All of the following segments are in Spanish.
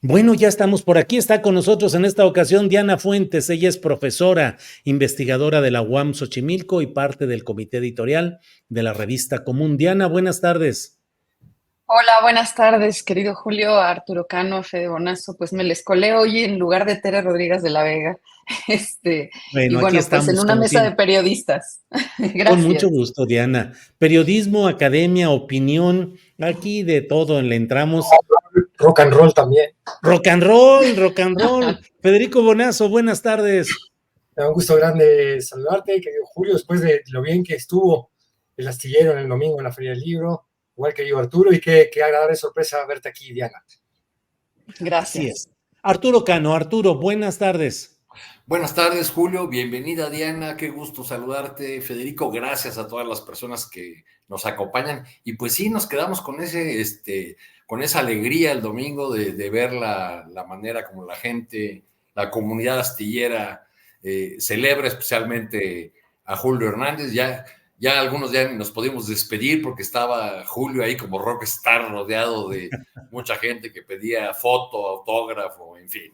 Bueno, ya estamos por aquí. Está con nosotros en esta ocasión Diana Fuentes. Ella es profesora, investigadora de la UAM Xochimilco y parte del comité editorial de la revista Común. Diana, buenas tardes. Hola, buenas tardes, querido Julio, Arturo Cano, Fede Bonazo. Pues me les colé hoy en lugar de Tere Rodríguez de la Vega. Y Bueno, aquí bueno, pues en estamos una como mesa de siempre. periodistas. Con mucho Gracias. gusto, Diana. Periodismo, academia, opinión, aquí de todo le entramos. Rock and roll también. Rock and roll, rock and roll. Federico Bonazo, buenas tardes. Me da un gusto grande saludarte, querido Julio, después de lo bien que estuvo el astillero en el domingo en la Feria del Libro, igual que yo, Arturo, y qué agradable sorpresa verte aquí, Diana. Así Gracias. es. Arturo Cano, Arturo, buenas tardes. Buenas tardes, Julio. Bienvenida, Diana. Qué gusto saludarte. Federico, gracias a todas las personas que nos acompañan. Y pues sí, nos quedamos con con esa alegría el domingo de ver la manera como la gente, la comunidad astillera celebra especialmente a Julio Hernández. Ya algunos ya nos pudimos despedir porque estaba Julio ahí como rockstar rodeado de mucha gente que pedía foto, autógrafo, en fin.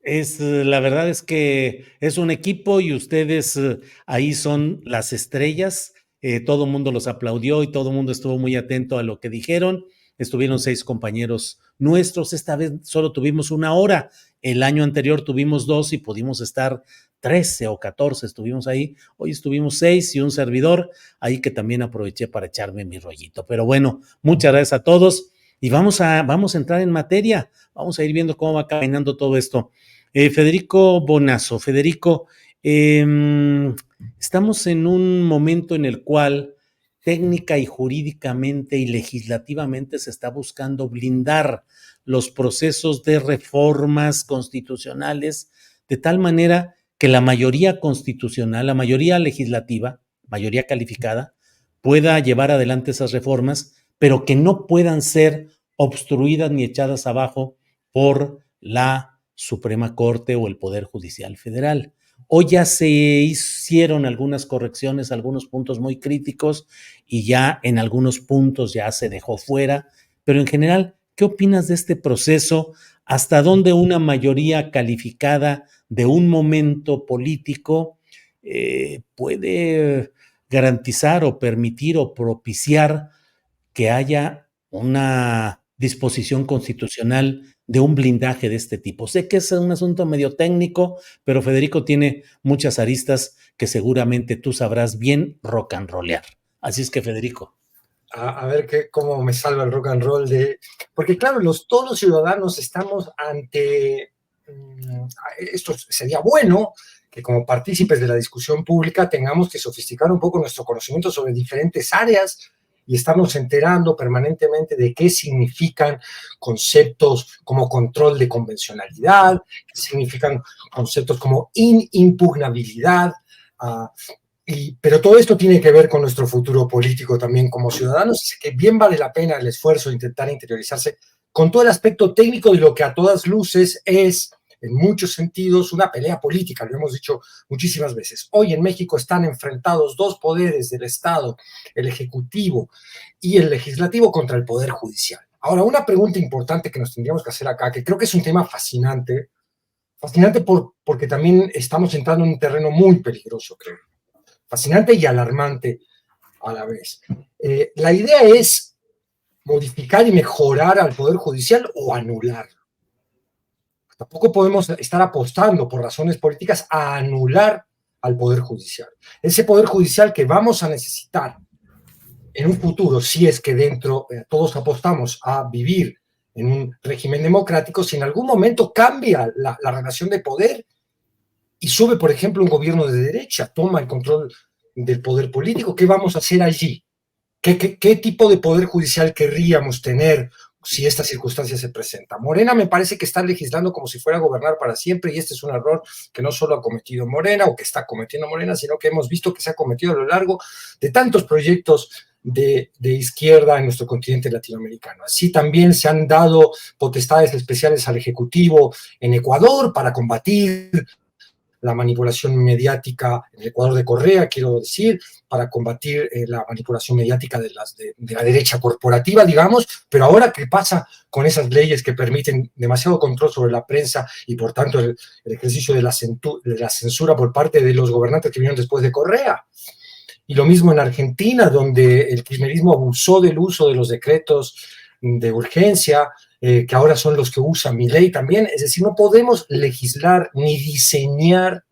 La verdad es que es un equipo y ustedes ahí son las estrellas. Todo el mundo los aplaudió y todo el mundo estuvo muy atento a lo que dijeron. Estuvieron 6 compañeros nuestros. Esta vez solo tuvimos 1 hora. El año anterior tuvimos 2 y pudimos estar 13 o 14. Estuvimos ahí. Hoy estuvimos 6 y un servidor ahí que también aproveché para echarme mi rollito. Pero bueno, muchas gracias a todos y vamos a entrar en materia. Vamos a ir viendo cómo va caminando todo esto. Federico Bonazo, Federico, estamos en un momento en el cual técnica y jurídicamente y legislativamente se está buscando blindar los procesos de reformas constitucionales de tal manera que la mayoría constitucional, la mayoría legislativa, mayoría calificada, pueda llevar adelante esas reformas, pero que no puedan ser obstruidas ni echadas abajo por la Suprema Corte o el Poder Judicial Federal. Hoy ya se hicieron algunas correcciones, algunos puntos muy críticos y ya en algunos puntos ya se dejó fuera, pero en general, ¿qué opinas de este proceso? ¿Hasta dónde una mayoría calificada de un momento político puede garantizar o permitir o propiciar que haya una disposición constitucional de un blindaje de este tipo? Sé que es un asunto medio técnico, pero Federico tiene muchas aristas que seguramente tú sabrás bien rock and rollear. Así es que, Federico. A ver cómo me salva el rock and roll porque claro, todos los ciudadanos estamos ante, esto sería bueno, que como partícipes de la discusión pública tengamos que sofisticar un poco nuestro conocimiento sobre diferentes áreas y estarnos enterando permanentemente de qué significan conceptos como control de convencionalidad, qué significan conceptos como inimpugnabilidad, pero todo esto tiene que ver con nuestro futuro político también como ciudadanos, así que bien vale la pena el esfuerzo de intentar interiorizarse con todo el aspecto técnico de lo que a todas luces es, en muchos sentidos, una pelea política, lo hemos dicho muchísimas veces. Hoy en México están enfrentados 2 poderes del Estado, el Ejecutivo y el Legislativo, contra el Poder Judicial. Ahora, una pregunta importante que nos tendríamos que hacer acá, que creo que es un tema fascinante porque también estamos entrando en un terreno muy peligroso, creo. Fascinante y alarmante a la vez. La idea es modificar y mejorar al Poder Judicial o anularlo. Tampoco podemos estar apostando por razones políticas a anular al Poder Judicial. Ese Poder Judicial que vamos a necesitar en un futuro, si es que todos apostamos a vivir en un régimen democrático, si en algún momento cambia la relación de poder y sube, por ejemplo, un gobierno de derecha, toma el control del poder político, ¿qué vamos a hacer allí? ¿Qué tipo de poder judicial querríamos tener si esta circunstancia se presenta? Morena me parece que está legislando como si fuera a gobernar para siempre, y este es un error que no solo ha cometido Morena o que está cometiendo Morena, sino que hemos visto que se ha cometido a lo largo de tantos proyectos de izquierda en nuestro continente latinoamericano. Así también se han dado potestades especiales al Ejecutivo en Ecuador para combatir la manipulación mediática en el Ecuador de Correa, quiero decir, para combatir la manipulación mediática de la derecha corporativa, digamos, pero ahora, ¿qué pasa con esas leyes que permiten demasiado control sobre la prensa y, por tanto, el ejercicio de la censura por parte de los gobernantes que vinieron después de Correa? Y lo mismo en Argentina, donde el kirchnerismo abusó del uso de los decretos de urgencia, que ahora son los que usa Milei también. Es decir, no podemos legislar ni diseñar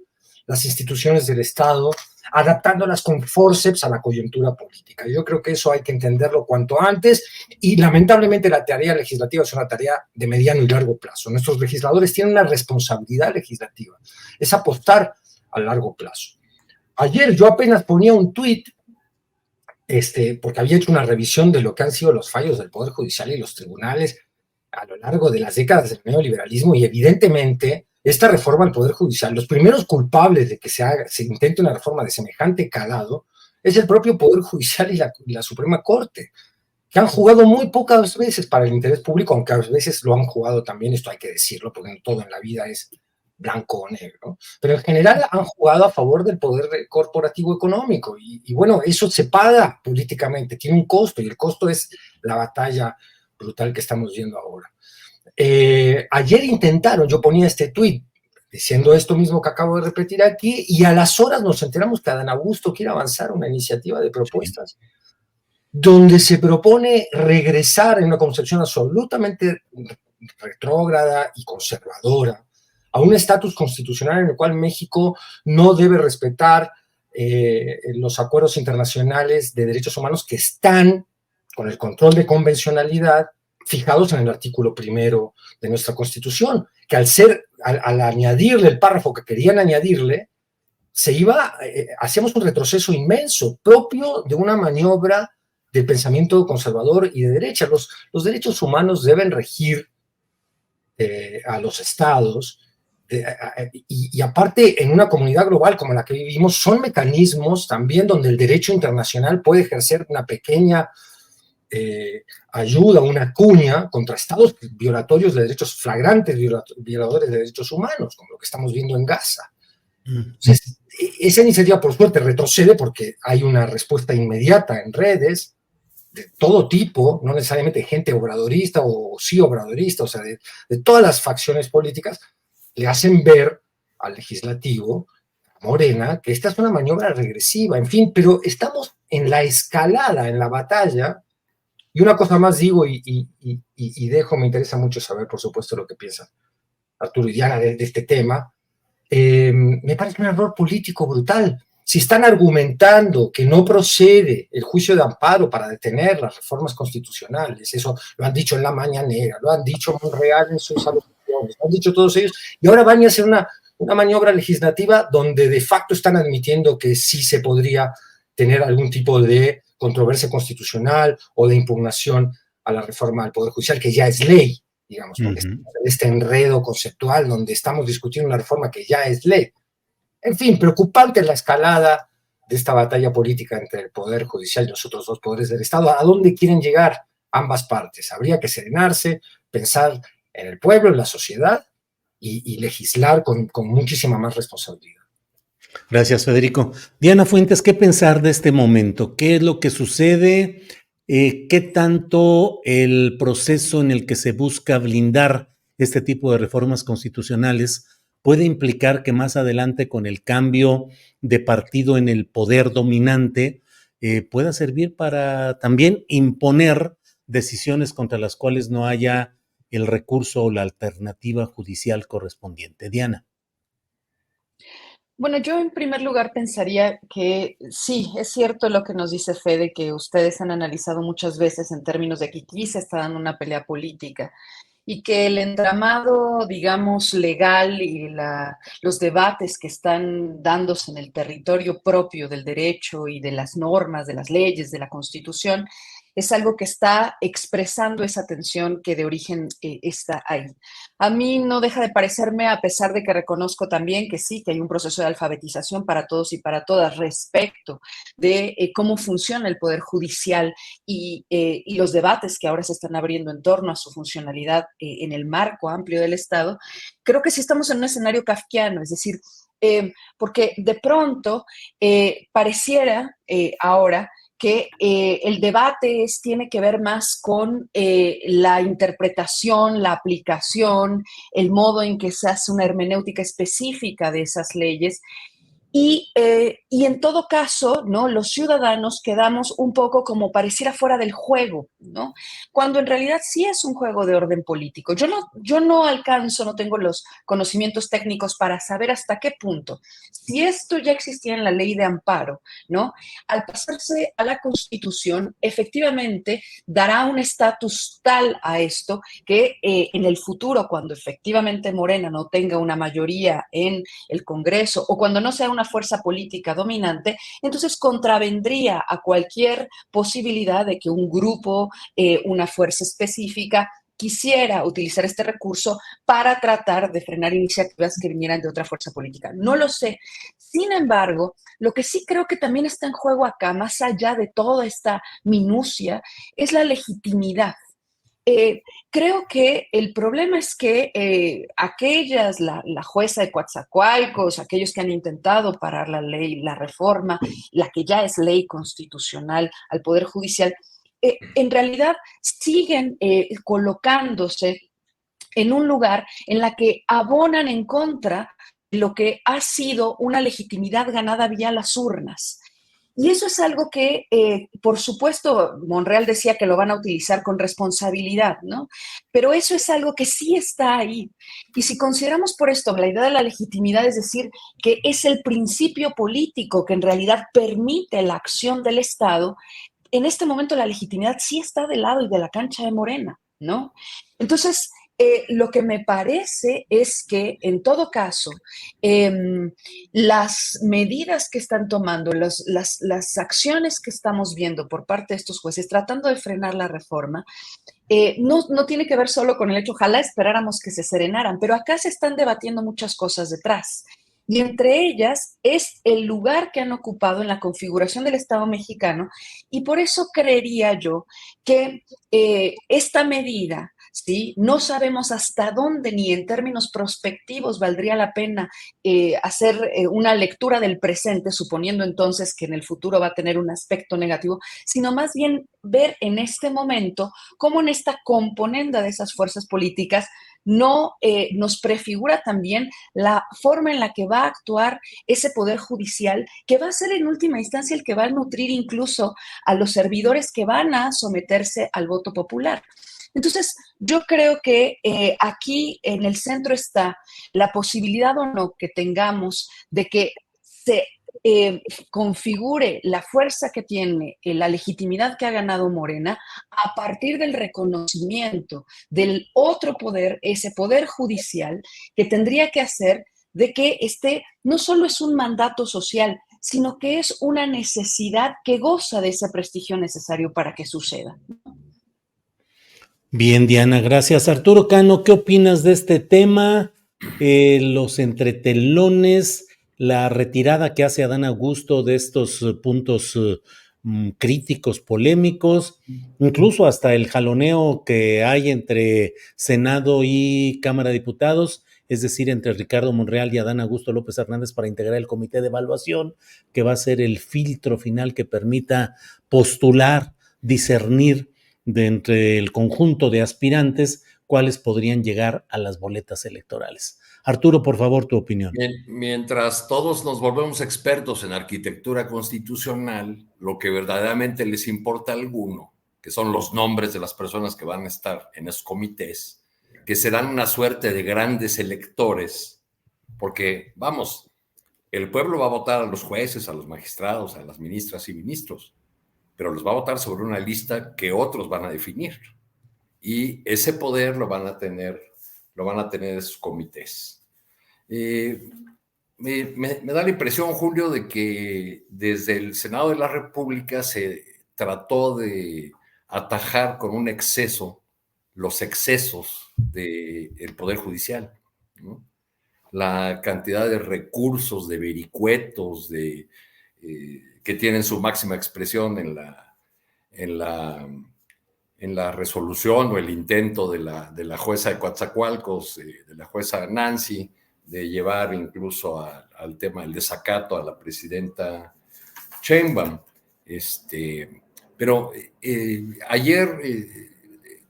las instituciones del Estado adaptándolas con forceps a la coyuntura política. Yo creo que eso hay que entenderlo cuanto antes y lamentablemente la tarea legislativa es una tarea de mediano y largo plazo. Nuestros legisladores tienen una responsabilidad legislativa, es apostar a largo plazo. Ayer yo apenas ponía un tuit, porque había hecho una revisión de lo que han sido los fallos del Poder Judicial y los tribunales a lo largo de las décadas del neoliberalismo, y evidentemente esta reforma al Poder Judicial, los primeros culpables de que se intente una reforma de semejante calado, es el propio Poder Judicial y la Suprema Corte, que han jugado muy pocas veces para el interés público, aunque a veces lo han jugado también, esto hay que decirlo, porque no todo en la vida es blanco o negro, pero en general han jugado a favor del poder corporativo económico, y bueno, eso se paga políticamente, tiene un costo, y el costo es la batalla brutal que estamos viendo ahora. Ayer intentaron, yo ponía este tuit diciendo esto mismo que acabo de repetir aquí, y a las horas nos enteramos que Adán Augusto quiere avanzar una iniciativa de propuestas donde se propone regresar en una concepción absolutamente retrógrada y conservadora a un estatus constitucional en el cual México no debe respetar los acuerdos internacionales de derechos humanos que están con el control de convencionalidad fijados en el artículo 1 de nuestra Constitución, que al añadirle el párrafo que querían añadirle, hacíamos un retroceso inmenso, propio de una maniobra del pensamiento conservador y de derecha. Los derechos humanos deben regir a los estados, y aparte en una comunidad global como la que vivimos, son mecanismos también donde el derecho internacional puede ejercer una pequeña ayuda, una cuña contra estados violatorios de derechos, flagrantes violadores de derechos humanos, como lo que estamos viendo en Gaza. Entonces, esa iniciativa, por suerte, retrocede porque hay una respuesta inmediata en redes de todo tipo, no necesariamente gente obradorista o sí obradorista, o sea, de todas las facciones políticas, le hacen ver al legislativo, a Morena, que esta es una maniobra regresiva, en fin, pero estamos en la escalada, en la batalla. Y una cosa más digo y dejo, me interesa mucho saber, por supuesto, lo que piensan Arturo y Diana de este tema. Me parece un error político brutal. Si están argumentando que no procede el juicio de amparo para detener las reformas constitucionales, eso lo han dicho en la mañanera, lo han dicho Monreal en sus alocuciones, lo han dicho todos ellos, y ahora van a hacer una maniobra legislativa donde de facto están admitiendo que sí se podría tener algún tipo de controversia constitucional o de impugnación a la reforma del Poder Judicial, que ya es ley, digamos, porque este enredo conceptual donde estamos discutiendo una reforma que ya es ley. En fin, preocupante la escalada de esta batalla política entre el Poder Judicial y los otros dos poderes del Estado. ¿A dónde quieren llegar ambas partes? Habría que serenarse, pensar en el pueblo, en la sociedad y legislar con muchísima más responsabilidad. Gracias, Federico. Diana Fuentes, ¿qué pensar de este momento? ¿Qué es lo que sucede? ¿Qué tanto el proceso en el que se busca blindar este tipo de reformas constitucionales puede implicar que más adelante, con el cambio de partido en el poder dominante, pueda servir para también imponer decisiones contra las cuales no haya el recurso o la alternativa judicial correspondiente? Diana. Bueno, yo en primer lugar pensaría que sí, es cierto lo que nos dice Fede, que ustedes han analizado muchas veces en términos de que aquí se está dando una pelea política y que el entramado, digamos, legal y los debates que están dándose en el territorio propio del derecho y de las normas, de las leyes, de la Constitución, es algo que está expresando esa tensión que de origen está ahí. A mí no deja de parecerme, a pesar de que reconozco también que sí, que hay un proceso de alfabetización para todos y para todas respecto de cómo funciona el Poder Judicial y los debates que ahora se están abriendo en torno a su funcionalidad en el marco amplio del Estado, creo que sí estamos en un escenario kafkiano, es decir, porque de pronto pareciera ahora que el debate tiene que ver más con la interpretación, la aplicación, el modo en que se hace una hermenéutica específica de esas leyes. Y en todo caso, ¿no? Los ciudadanos quedamos un poco como pareciera fuera del juego, ¿no? Cuando en realidad sí es un juego de orden político. Yo no alcanzo, no tengo los conocimientos técnicos para saber hasta qué punto, si esto ya existía en la ley de amparo, ¿no? Al pasarse a la Constitución, efectivamente dará un estatus tal a esto que en el futuro, cuando efectivamente Morena no tenga una mayoría en el Congreso o cuando no sea una fuerza política dominante, entonces contravendría a cualquier posibilidad de que un grupo, una fuerza específica, quisiera utilizar este recurso para tratar de frenar iniciativas que vinieran de otra fuerza política. No lo sé. Sin embargo, lo que sí creo que también está en juego acá, más allá de toda esta minucia, es la legitimidad. Creo que el problema es que la jueza de Coatzacoalcos, aquellos que han intentado parar la ley, la reforma, la que ya es ley constitucional al Poder Judicial, en realidad siguen colocándose en un lugar en la que abonan en contra de lo que ha sido una legitimidad ganada vía las urnas. Y eso es algo que, por supuesto, Monreal decía que lo van a utilizar con responsabilidad, ¿no? Pero eso es algo que sí está ahí. Y si consideramos por esto la idea de la legitimidad, es decir, que es el principio político que en realidad permite la acción del Estado, en este momento la legitimidad sí está del lado y de la cancha de Morena, ¿no? Entonces, lo que me parece es que, en todo caso, eh, las medidas que están tomando, las acciones que estamos viendo por parte de estos jueces tratando de frenar la reforma, no tiene que ver solo con el hecho, ojalá esperáramos que se serenaran, pero acá se están debatiendo muchas cosas detrás. Y entre ellas es el lugar que han ocupado en la configuración del Estado mexicano. Y por eso creería yo que esta medida, ¿sí? No sabemos hasta dónde ni en términos prospectivos valdría la pena hacer una lectura del presente, suponiendo entonces que en el futuro va a tener un aspecto negativo, sino más bien ver en este momento cómo en esta componenda de esas fuerzas políticas no nos prefigura también la forma en la que va a actuar ese poder judicial, que va a ser en última instancia el que va a nutrir incluso a los servidores que van a someterse al voto popular. Entonces, yo creo que aquí en el centro está la posibilidad o no que tengamos de que se configure la fuerza que tiene, la legitimidad que ha ganado Morena a partir del reconocimiento del otro poder, ese poder judicial, que tendría que hacer de que no solo es un mandato social, sino que es una necesidad que goza de ese prestigio necesario para que suceda. Bien, Diana, gracias. Arturo Cano, ¿qué opinas de este tema? Los entretelones, la retirada que hace Adán Augusto de estos puntos críticos, polémicos, incluso hasta el jaloneo que hay entre Senado y Cámara de Diputados, es decir, entre Ricardo Monreal y Adán Augusto López Hernández para integrar el comité de evaluación, que va a ser el filtro final que permita postular, discernir de entre el conjunto de aspirantes cuáles podrían llegar a las boletas electorales. Arturo, por favor, tu opinión. Mientras todos nos volvemos expertos en arquitectura constitucional, lo que verdaderamente les importa a alguno, que son los nombres de las personas que van a estar en esos comités, que serán una suerte de grandes electores, porque, vamos, el pueblo va a votar a los jueces, a los magistrados, a las ministras y ministros, pero los va a votar sobre una lista que otros van a definir. Y ese poder lo van a tener esos comités. Me da la impresión, Julio, de que desde el Senado de la República se trató de atajar con un exceso los excesos del Poder Judicial, ¿no? La cantidad de recursos, de vericuetos, que tienen su máxima expresión en la resolución o el intento de la jueza de Coatzacoalcos, de la jueza Nancy, de llevar incluso al tema del desacato a la presidenta Sheinbaum. Pero ayer,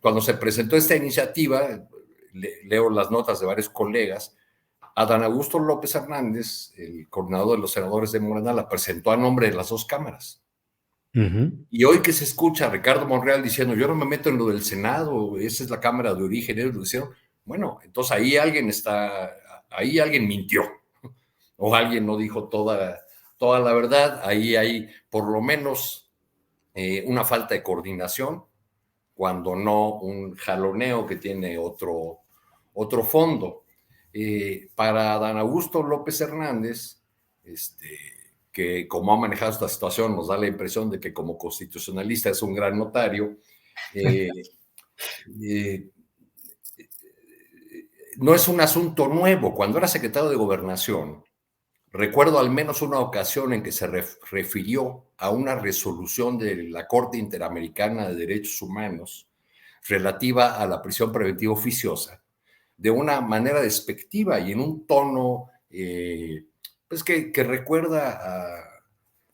cuando se presentó esta iniciativa, leo las notas de varios colegas, Adán Augusto López Hernández, el coordinador de los senadores de Morena, la presentó a nombre de las dos cámaras. Y hoy que se escucha a Ricardo Monreal diciendo, yo no me meto en lo del Senado, esa es la Cámara de Origen, ellos lo hicieron, bueno, entonces ahí alguien mintió, o alguien no dijo toda la verdad, ahí hay por lo menos una falta de coordinación, cuando no un jaloneo que tiene otro fondo. Para Adán Augusto López Hernández, que como ha manejado esta situación nos da la impresión de que como constitucionalista es un gran notario, no es un asunto nuevo. Cuando era secretario de Gobernación, recuerdo al menos una ocasión en que se refirió a una resolución de la Corte Interamericana de Derechos Humanos relativa a la prisión preventiva oficiosa, de una manera despectiva y en un tono pues que recuerda a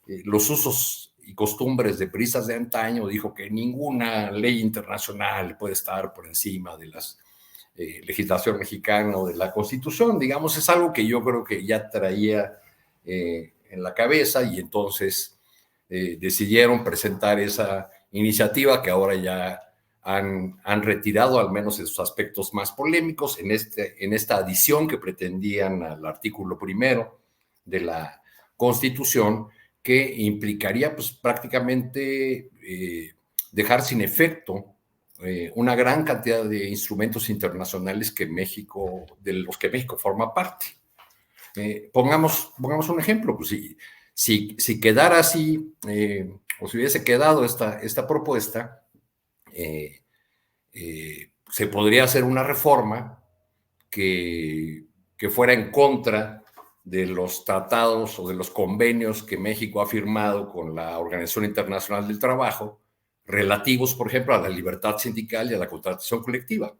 los usos y costumbres de periodistas de antaño. Dijo que ninguna ley internacional puede estar por encima de la legislación mexicana o de la Constitución. Digamos, es algo que yo creo que ya traía en la cabeza, y entonces decidieron presentar esa iniciativa que ahora ya han retirado, al menos en sus aspectos más polémicos, en esta adición que pretendían al artículo 1 de la Constitución, que implicaría pues prácticamente dejar sin efecto una gran cantidad de instrumentos internacionales de los que México forma parte. Pongamos un ejemplo, pues si quedara así, o si hubiese quedado esta propuesta, se podría hacer una reforma que fuera en contra de los tratados o de los convenios que México ha firmado con la Organización Internacional del Trabajo, relativos, por ejemplo, a la libertad sindical y a la contratación colectiva.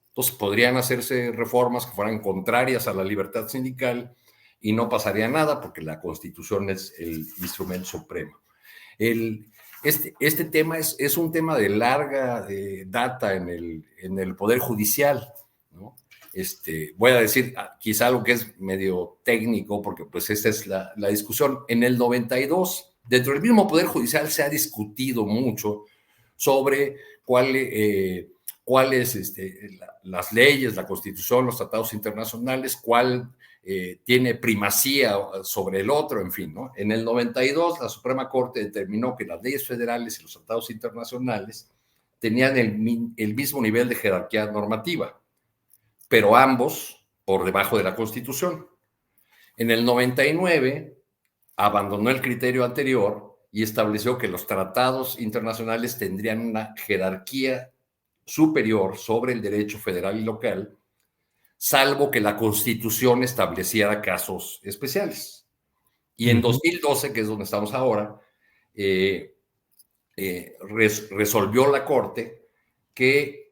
Entonces, podrían hacerse reformas que fueran contrarias a la libertad sindical y no pasaría nada porque la Constitución es el instrumento supremo. Este tema es un tema de larga data en el Poder Judicial, ¿no? Voy a decir quizá algo que es medio técnico, porque pues esta es la discusión. En el 92, dentro del mismo Poder Judicial se ha discutido mucho sobre cuáles las leyes, la Constitución, los tratados internacionales, cuál tiene primacía sobre el otro, en fin, ¿no? En el 92, la Suprema Corte determinó que las leyes federales y los tratados internacionales tenían el mismo nivel de jerarquía normativa, pero ambos por debajo de la Constitución. En el 99, abandonó el criterio anterior y estableció que los tratados internacionales tendrían una jerarquía superior sobre el derecho federal y local, salvo que la Constitución estableciera casos especiales. Y en 2012, que es donde estamos ahora, resolvió la Corte que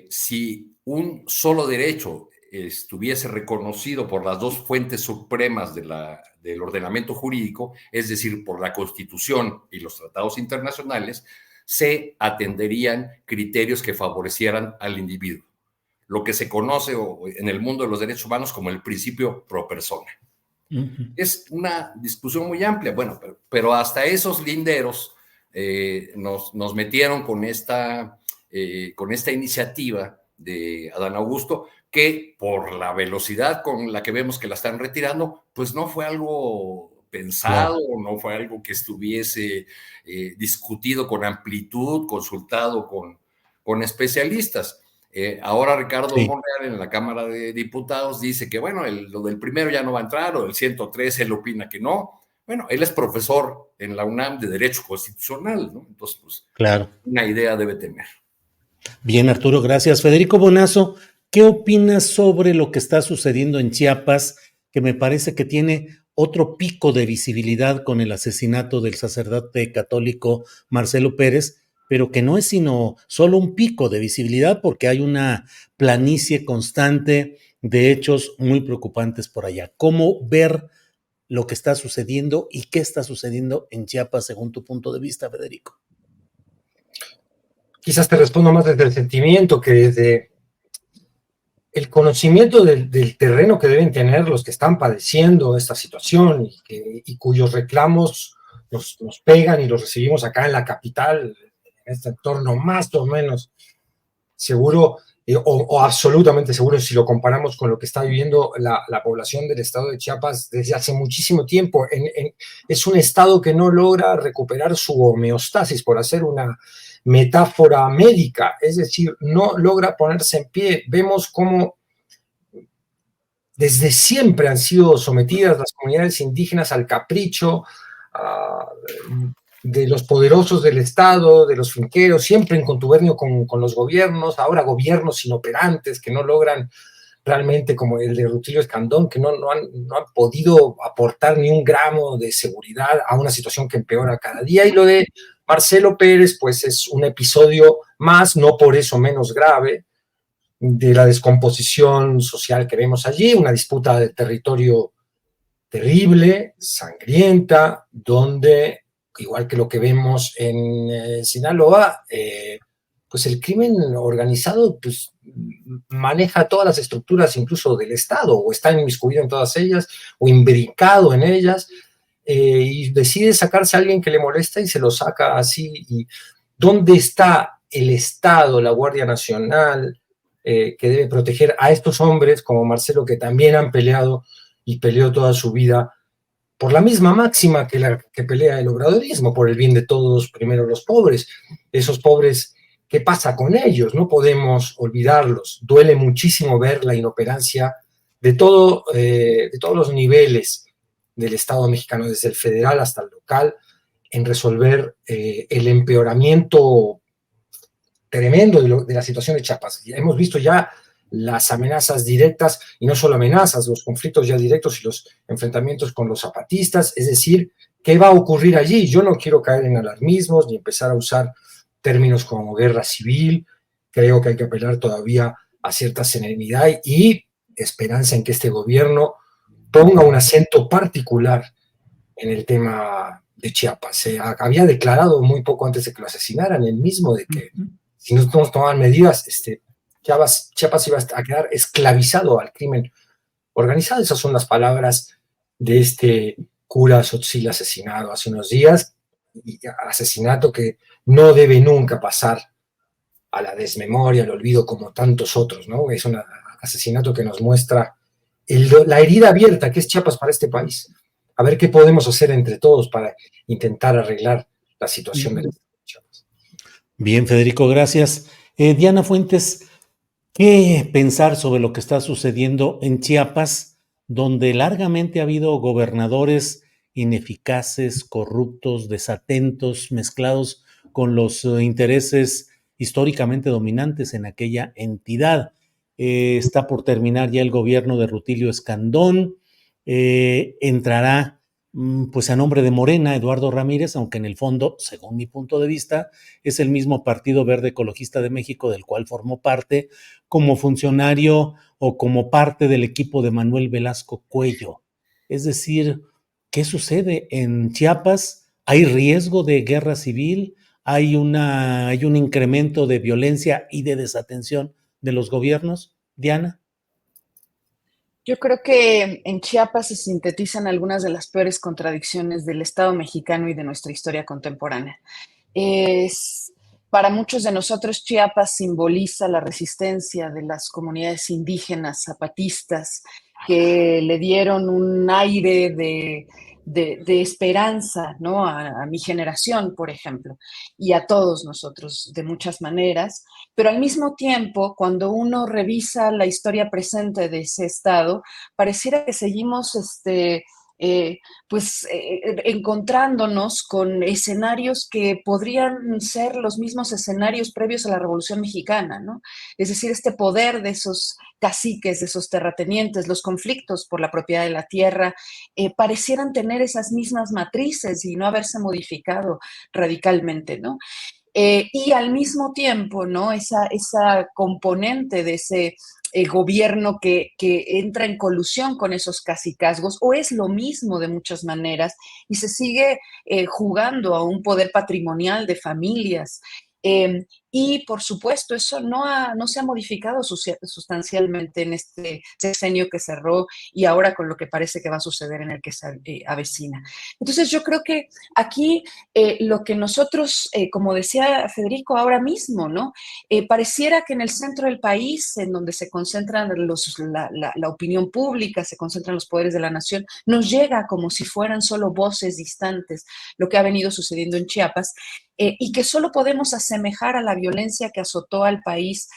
si un solo derecho estuviese reconocido por las dos fuentes supremas del ordenamiento jurídico, es decir, por la Constitución y los tratados internacionales, se atenderían criterios que favorecieran al individuo, lo que se conoce en el mundo de los derechos humanos como el principio pro persona. Es una discusión muy amplia, bueno, pero hasta esos linderos nos metieron con esta iniciativa de Adán Augusto, que por la velocidad con la que vemos que la están retirando, pues no fue algo pensado, no fue algo que estuviese discutido con amplitud, consultado con especialistas. Ahora Ricardo Monreal en la Cámara de Diputados dice que, bueno, lo del primero ya no va a entrar, o del 103 él opina que no, Bueno, él es profesor en la UNAM de Derecho Constitucional, ¿no? Entonces, pues, Claro. una idea debe tener. Bien, Arturo, gracias. Federico Bonazo, ¿qué opinas sobre lo que está sucediendo en Chiapas, que me parece que tiene otro pico de visibilidad con el asesinato del sacerdote católico Marcelo Pérez, pero que no es sino solo un pico de visibilidad porque hay una planicie constante de hechos muy preocupantes por allá? ¿Cómo ver lo que está sucediendo y qué está sucediendo en Chiapas según tu punto de vista, Federico? Quizás te respondo más desde el sentimiento que desde el conocimiento del terreno que deben tener los que están padeciendo esta situación y cuyos reclamos nos pegan y los recibimos acá en la capital, en este entorno más o menos seguro o absolutamente seguro si lo comparamos con lo que está viviendo la población del estado de Chiapas desde hace muchísimo tiempo. Es un estado que no logra recuperar su homeostasis, por hacer una metáfora médica, es decir, no logra ponerse en pie. Vemos cómo desde siempre han sido sometidas las comunidades indígenas al capricho de los poderosos del Estado, de los finqueros, siempre en contubernio con los gobiernos, ahora gobiernos inoperantes que no logran realmente, como el de Rutilio Escandón, que no han podido aportar ni un gramo de seguridad a una situación que empeora cada día. Y lo de Marcelo Pérez, pues es un episodio más, no por eso menos grave, de la descomposición social que vemos allí, una disputa de territorio terrible, sangrienta, donde, igual que lo que vemos en Sinaloa, pues el crimen organizado pues, maneja todas las estructuras incluso del Estado, o está inmiscuido en todas ellas, o imbricado en ellas, y decide sacarse a alguien que le molesta y se lo saca así. ¿Y dónde está el Estado, la Guardia Nacional, que debe proteger a estos hombres como Marcelo, que también han peleado y peleó toda su vida por la misma máxima que pelea el obradorismo, por el bien de todos, primero los pobres? Esos pobres, ¿qué pasa con ellos? No podemos olvidarlos. Duele muchísimo ver la inoperancia de todos los niveles del Estado mexicano, desde el federal hasta el local, en resolver el empeoramiento tremendo de la situación de Chiapas. Hemos visto ya las amenazas directas, y no solo amenazas, los conflictos ya directos y los enfrentamientos con los zapatistas, es decir, ¿qué va a ocurrir allí? Yo no quiero caer en alarmismos ni empezar a usar términos como guerra civil. Creo que hay que apelar todavía a cierta serenidad y esperanza en que este gobierno ponga un acento particular en el tema de Chiapas. Se había declarado muy poco antes de que lo asesinaran, el mismo, de que si no tomaban medidas, Chiapas iba a quedar esclavizado al crimen organizado. Esas son las palabras de este cura Tzotzil asesinado hace unos días, y asesinato que no debe nunca pasar a la desmemoria, al olvido, como tantos otros, ¿no? Es un asesinato que nos muestra la herida abierta que es Chiapas para este país. A ver qué podemos hacer entre todos para intentar arreglar la situación de Chiapas. Bien, Federico, gracias. Diana Fuentes, ¿qué pensar sobre lo que está sucediendo en Chiapas, donde largamente ha habido gobernadores ineficaces, corruptos, desatentos, mezclados con los intereses históricamente dominantes en aquella entidad? Está por terminar ya el gobierno de Rutilio Escandón. Entrará pues a nombre de Morena, Eduardo Ramírez, aunque en el fondo, según mi punto de vista, es el mismo Partido Verde Ecologista de México del cual formó parte como funcionario o como parte del equipo de Manuel Velasco Cuello. Es decir, ¿qué sucede en Chiapas? ¿Hay riesgo de guerra civil? ¿Hay un incremento de violencia y de desatención de los gobiernos? Diana. Yo creo que en Chiapas se sintetizan algunas de las peores contradicciones del Estado mexicano y de nuestra historia contemporánea. Para muchos de nosotros, Chiapas simboliza la resistencia de las comunidades indígenas zapatistas que le dieron un aire de esperanza, ¿no? A mi generación, por ejemplo, y a todos nosotros de muchas maneras. Pero al mismo tiempo, cuando uno revisa la historia presente de ese estado, pareciera que seguimos encontrándonos con escenarios que podrían ser los mismos escenarios previos a la Revolución Mexicana, ¿no? Es decir, este poder de esos caciques, de esos terratenientes, los conflictos por la propiedad de la tierra, parecieran tener esas mismas matrices y no haberse modificado radicalmente, ¿no? Y al mismo tiempo, ¿no? Esa componente de ese gobierno que entra en colusión con esos cacicazgos, o es lo mismo de muchas maneras, y se sigue jugando a un poder patrimonial de familias. Y por supuesto, eso no se ha modificado sustancialmente en este sexenio que cerró y ahora con lo que parece que va a suceder en el que se avecina. Entonces, yo creo que aquí lo que nosotros, como decía Federico ahora mismo, ¿no? Pareciera que en el centro del país, en donde se concentran la opinión pública, se concentran los poderes de la nación, nos llega como si fueran solo voces distantes, lo que ha venido sucediendo en Chiapas, y que solo podemos asemejar a la violencia que azotó al país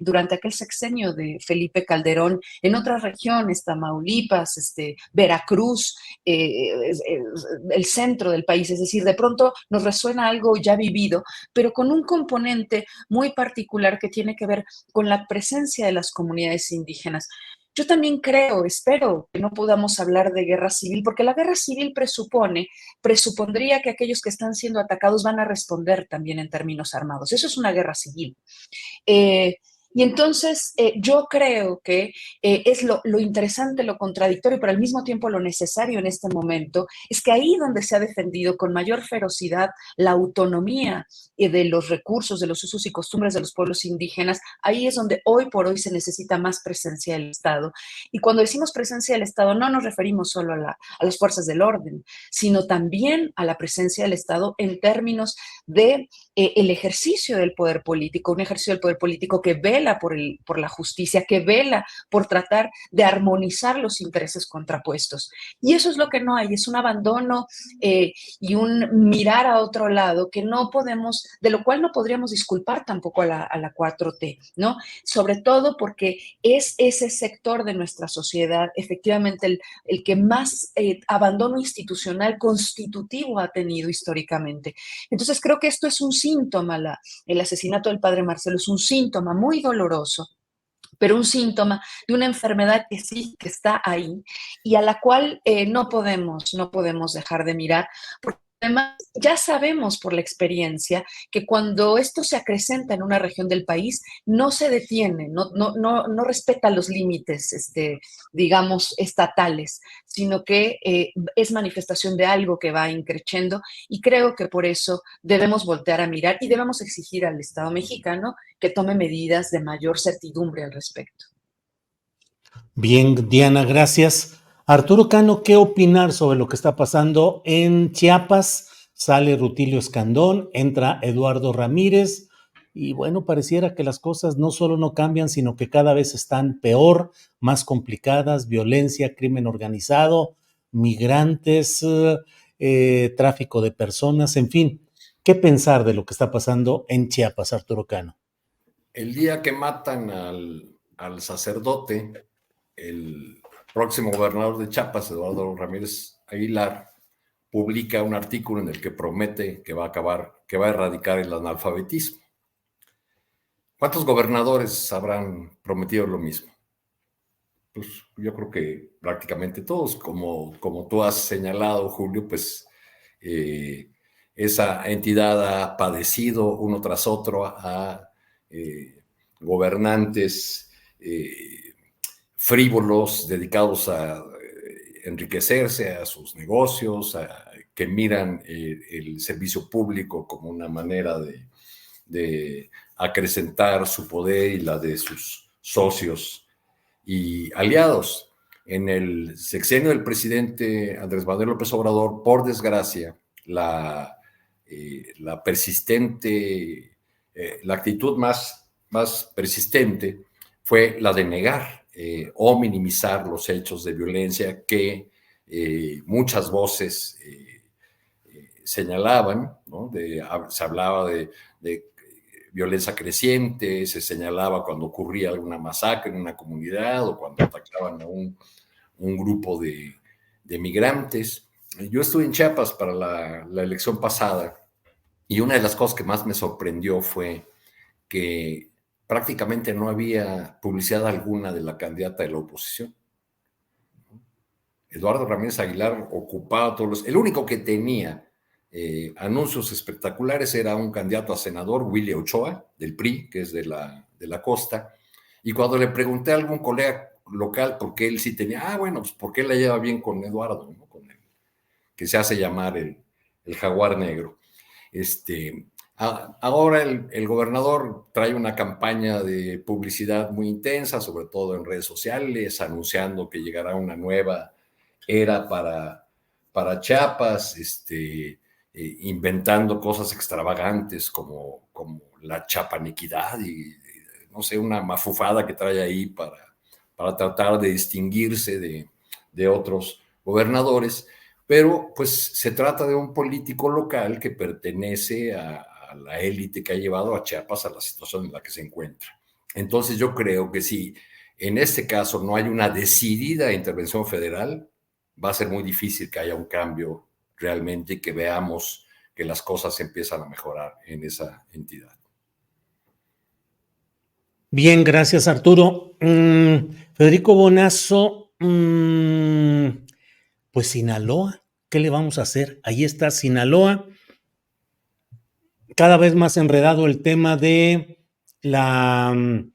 durante aquel sexenio de Felipe Calderón en otras regiones, Tamaulipas, Veracruz, el centro del país. Es decir, de pronto nos resuena algo ya vivido, pero con un componente muy particular que tiene que ver con la presencia de las comunidades indígenas. Yo también creo, espero que no podamos hablar de guerra civil, porque la guerra civil presupondría que aquellos que están siendo atacados van a responder también en términos armados. Eso es una guerra civil. Eh, y entonces yo creo que es lo interesante, lo contradictorio, pero al mismo tiempo lo necesario en este momento, es que ahí donde se ha defendido con mayor ferocidad la autonomía de los recursos, de los usos y costumbres de los pueblos indígenas, ahí es donde hoy por hoy se necesita más presencia del Estado. Y cuando decimos presencia del Estado, no nos referimos solo a las fuerzas del orden, sino también a la presencia del Estado en términos de el ejercicio del poder político, un ejercicio del poder político que vela por la justicia, que vela por tratar de armonizar los intereses contrapuestos. Y eso es lo que no hay, es un abandono y un mirar a otro lado que no podemos, de lo cual no podríamos disculpar tampoco a la 4T, ¿no? Sobre todo porque es ese sector de nuestra sociedad, efectivamente, el que más abandono institucional constitutivo ha tenido históricamente. Entonces creo que esto es un síntoma, el asesinato del padre Marcelo es un síntoma muy doloroso, pero un síntoma de una enfermedad que sí, que está ahí y a la cual no podemos dejar de mirar, porque además ya sabemos por la experiencia que cuando esto se acrecenta en una región del país, no se detiene, no respeta los límites, digamos, estatales, sino que es manifestación de algo que va increciendo y creo que por eso debemos voltear a mirar y debemos exigir al Estado mexicano que tome medidas de mayor certidumbre al respecto. Bien, Diana, gracias. Arturo Cano, ¿qué opinar sobre lo que está pasando en Chiapas? Sale Rutilio Escandón, entra Eduardo Ramírez y bueno, pareciera que las cosas no solo no cambian, sino que cada vez están peor, más complicadas, violencia, crimen organizado, migrantes, tráfico de personas, en fin. ¿Qué pensar de lo que está pasando en Chiapas, Arturo Cano? El día que matan al sacerdote, el próximo gobernador de Chiapas, Eduardo Ramírez Aguilar, publica un artículo en el que promete que va a erradicar el analfabetismo. ¿Cuántos gobernadores habrán prometido lo mismo? Pues yo creo que prácticamente todos, como tú has señalado, Julio, pues esa entidad ha padecido uno tras otro a gobernantes frívolos, dedicados a enriquecerse, a sus negocios, que miran el servicio público como una manera de acrecentar su poder y la de sus socios y aliados. En el sexenio del presidente Andrés Manuel López Obrador, por desgracia, la actitud más persistente fue la de negar o minimizar los hechos de violencia que muchas voces señalaban, ¿no? Se hablaba de violencia creciente, se señalaba cuando ocurría alguna masacre en una comunidad o cuando atacaban a un grupo de migrantes. Yo estuve en Chiapas para la elección pasada y una de las cosas que más me sorprendió fue que prácticamente no había publicidad alguna de la candidata de la oposición. Eduardo Ramírez Aguilar ocupaba todos los... El único que tenía anuncios espectaculares era un candidato a senador, Willy Ochoa, del PRI, que es de la costa, y cuando le pregunté a algún colega local por qué él sí tenía, bueno, pues porque él la lleva bien con Eduardo, ¿no? Con él, que se hace llamar el jaguar negro. Ahora el gobernador trae una campaña de publicidad muy intensa, sobre todo en redes sociales, anunciando que llegará una nueva era para Chiapas, inventando cosas extravagantes como la chapaniquidad y no sé, una mafufada que trae ahí para tratar de distinguirse de otros gobernadores, pero pues se trata de un político local que pertenece a la élite que ha llevado a Chiapas a la situación en la que se encuentra. Entonces yo creo que si en este caso no hay una decidida intervención federal, va a ser muy difícil que haya un cambio realmente y que veamos que las cosas empiezan a mejorar en esa entidad. Bien, gracias, Arturo. Federico Bonazo, pues Sinaloa, ¿qué le vamos a hacer? Ahí está Sinaloa. Cada vez más enredado el tema de el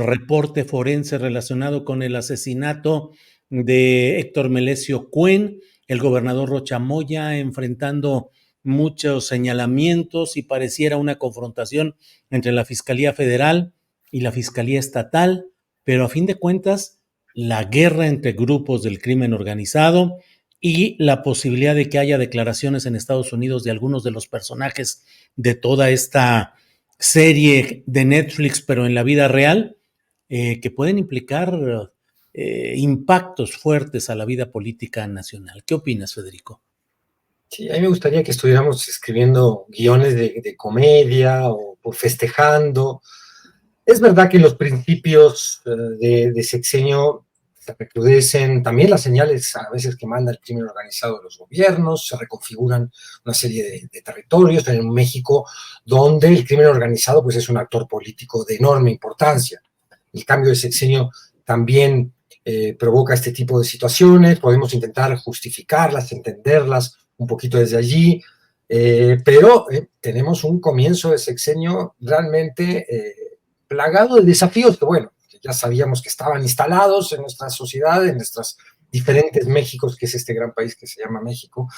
reporte forense relacionado con el asesinato de Héctor Melesio Cuen, el gobernador Rocha Moya enfrentando muchos señalamientos y pareciera una confrontación entre la Fiscalía Federal y la Fiscalía Estatal, pero a fin de cuentas la guerra entre grupos del crimen organizado y la posibilidad de que haya declaraciones en Estados Unidos de algunos de los personajes de toda esta serie de Netflix, pero en la vida real, que pueden implicar impactos fuertes a la vida política nacional. ¿Qué opinas, Federico? Sí, a mí me gustaría que estuviéramos escribiendo guiones de comedia o festejando. Es verdad que los principios de sexenio se recrudecen, también las señales a veces que manda el crimen organizado de los gobiernos, se reconfiguran una serie de territorios en México donde el crimen organizado pues, es un actor político de enorme importancia. El cambio de sexenio también provoca este tipo de situaciones, podemos intentar justificarlas, entenderlas un poquito desde allí, pero tenemos un comienzo de sexenio realmente plagado de desafíos que, bueno, ya sabíamos que estaban instalados en nuestra sociedad, en nuestros diferentes Méxicos, que es este gran país que se llama México,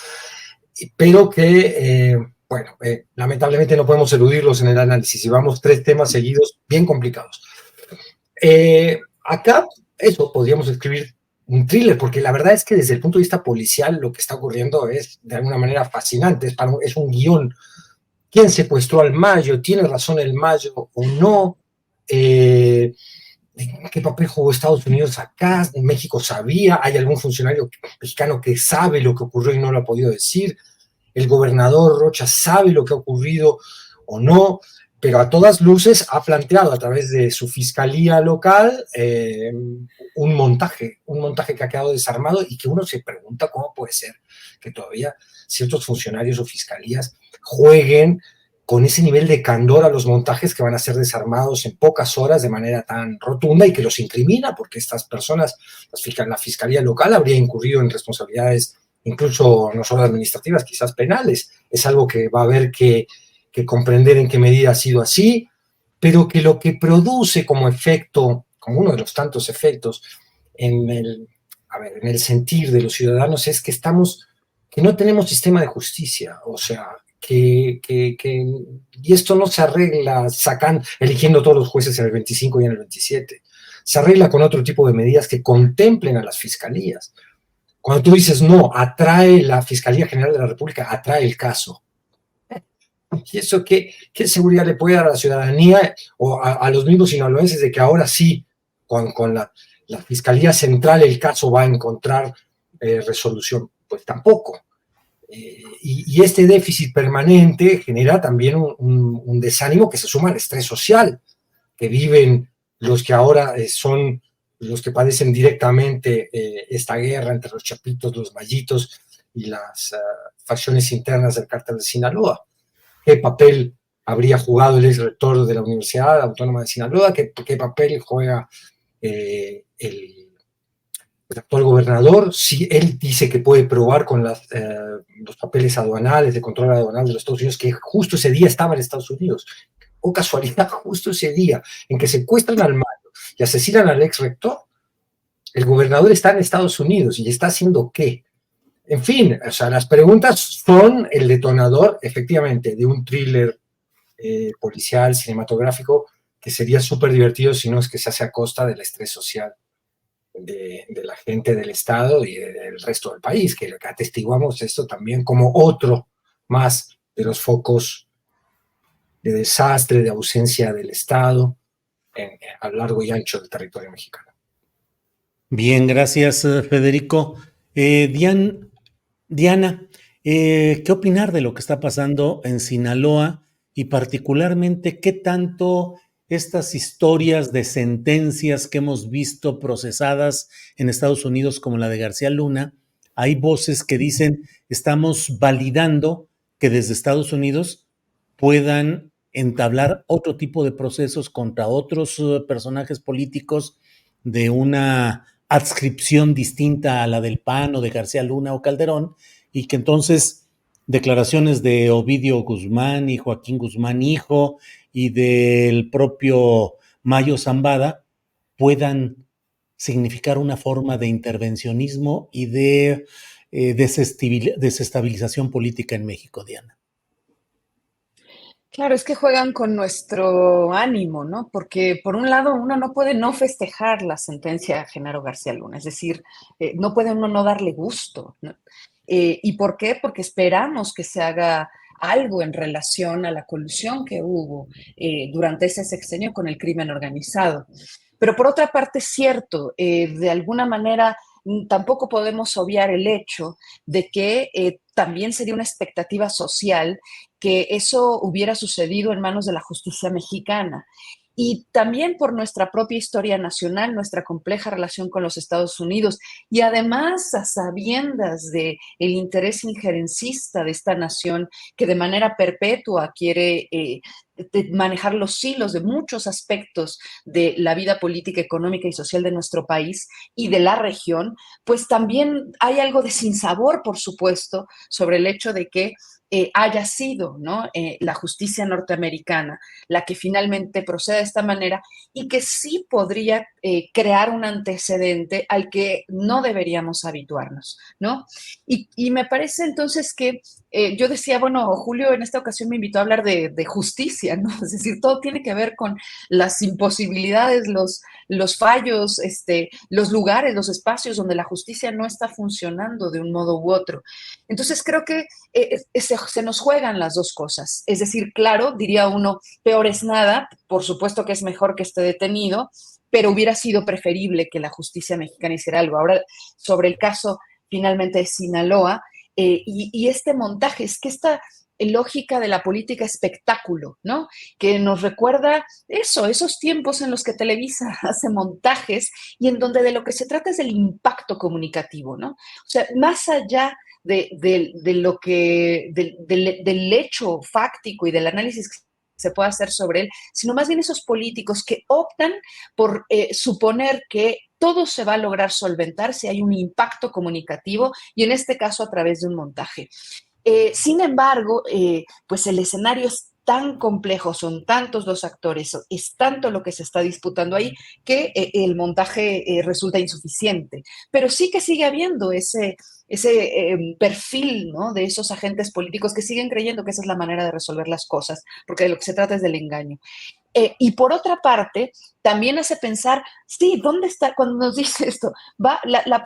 pero que, bueno, lamentablemente no podemos eludirlos en el análisis y vamos 3 temas seguidos bien complicados. Acá, eso, podríamos escribir un thriller, porque la verdad es que desde el punto de vista policial lo que está ocurriendo es de alguna manera fascinante, es un guión. ¿Quién secuestró al Mayo? ¿Tiene razón el Mayo o no? ¿Qué papel jugó Estados Unidos acá? ¿En México sabía? ¿Hay algún funcionario mexicano que sabe lo que ocurrió y no lo ha podido decir? ¿El gobernador Rocha sabe lo que ha ocurrido o no? Pero a todas luces ha planteado a través de su fiscalía local un montaje que ha quedado desarmado y que uno se pregunta cómo puede ser que todavía ciertos funcionarios o fiscalías jueguen con ese nivel de candor a los montajes que van a ser desarmados en pocas horas de manera tan rotunda y que los incrimina, porque estas personas, la fiscalía local habría incurrido en responsabilidades incluso no solo administrativas, quizás penales. Es algo que va a haber que comprender en qué medida ha sido así, pero que lo que produce como efecto, como uno de los tantos efectos en el sentir de los ciudadanos es que no tenemos sistema de justicia, o sea, y esto no se arregla eligiendo todos los jueces en el 25 y en el 27, se arregla con otro tipo de medidas que contemplen a las fiscalías. Cuando tú dices no, atrae la Fiscalía General de la República, atrae el caso. ¿Y eso qué seguridad le puede dar a la ciudadanía o a los mismos sinaloenses de que ahora sí, con la Fiscalía Central, el caso va a encontrar resolución? Pues tampoco. Y este déficit permanente genera también un desánimo que se suma al estrés social que viven los que ahora son los que padecen directamente esta guerra entre los chapitos, los mallitos y las facciones internas del cártel de Sinaloa. ¿Qué papel habría jugado el ex rector de la Universidad Autónoma de Sinaloa? ¿Qué papel juega el actual gobernador? Si él dice que puede probar con los papeles aduanales, de control aduanal de los Estados Unidos, que justo ese día estaba en Estados Unidos. O casualidad, justo ese día en que secuestran al malo y asesinan al ex rector, el gobernador está en Estados Unidos y está haciendo ¿qué? En fin, o sea, las preguntas son el detonador, efectivamente, de un thriller policial, cinematográfico, que sería súper divertido si no es que se hace a costa del estrés social de la gente del Estado y del resto del país, que atestiguamos esto también como otro más de los focos de desastre, de ausencia del Estado a lo largo y ancho del territorio mexicano. Bien, gracias, Federico. Diana, ¿qué opinar de lo que está pasando en Sinaloa y particularmente qué tanto estas historias de sentencias que hemos visto procesadas en Estados Unidos como la de García Luna? Hay voces que dicen, estamos validando que desde Estados Unidos puedan entablar otro tipo de procesos contra otros personajes políticos de una adscripción distinta a la del PAN o de García Luna o Calderón, y que entonces declaraciones de Ovidio Guzmán y Joaquín Guzmán hijo y del propio Mayo Zambada puedan significar una forma de intervencionismo y de desestabilización política en México, Diana. Claro, es que juegan con nuestro ánimo, ¿no? Porque por un lado uno no puede no festejar la sentencia de Genaro García Luna, es decir, no puede uno no darle gusto, ¿no? ¿Y por qué? Porque esperamos que se haga algo en relación a la colusión que hubo durante ese sexenio con el crimen organizado. Pero por otra parte es cierto, de alguna manera tampoco podemos obviar el hecho de que también sería una expectativa social que eso hubiera sucedido en manos de la justicia mexicana. Y también por nuestra propia historia nacional, nuestra compleja relación con los Estados Unidos y además a sabiendas del interés injerencista de esta nación que de manera perpetua quiere manejar los hilos de muchos aspectos de la vida política, económica y social de nuestro país y de la región, pues también hay algo de sinsabor, por supuesto, sobre el hecho de que haya sido, ¿no? La justicia norteamericana la que finalmente procede de esta manera y que sí podría crear un antecedente al que no deberíamos habituarnos, ¿no? Y me parece entonces que yo decía, bueno, Julio en esta ocasión me invitó a hablar de justicia, ¿no? Es decir, todo tiene que ver con las imposibilidades, los fallos, los lugares, los espacios donde la justicia no está funcionando de un modo u otro. Entonces creo que se nos juegan las dos cosas. Es decir, claro, diría uno, peor es nada, por supuesto que es mejor que esté detenido, pero hubiera sido preferible que la justicia mexicana hiciera algo. Ahora, sobre el caso finalmente de Sinaloa, y este montaje, es que esta lógica de la política espectáculo, ¿no? Que nos recuerda eso, esos tiempos en los que Televisa hace montajes y en donde de lo que se trata es del impacto comunicativo, ¿no? O sea, más allá de lo que, del hecho fáctico y del análisis que se puede hacer sobre él, sino más bien esos políticos que optan por suponer que todo se va a lograr solventar si hay un impacto comunicativo y en este caso a través de un montaje. Sin embargo, pues el escenario es tan complejo, son tantos los actores, es tanto lo que se está disputando ahí que el montaje resulta insuficiente. Pero sí que sigue habiendo ese perfil, ¿no? De esos agentes políticos que siguen creyendo que esa es la manera de resolver las cosas, porque de lo que se trata es del engaño. Y por otra parte, también hace pensar, sí, ¿dónde está? Cuando nos dice esto, va la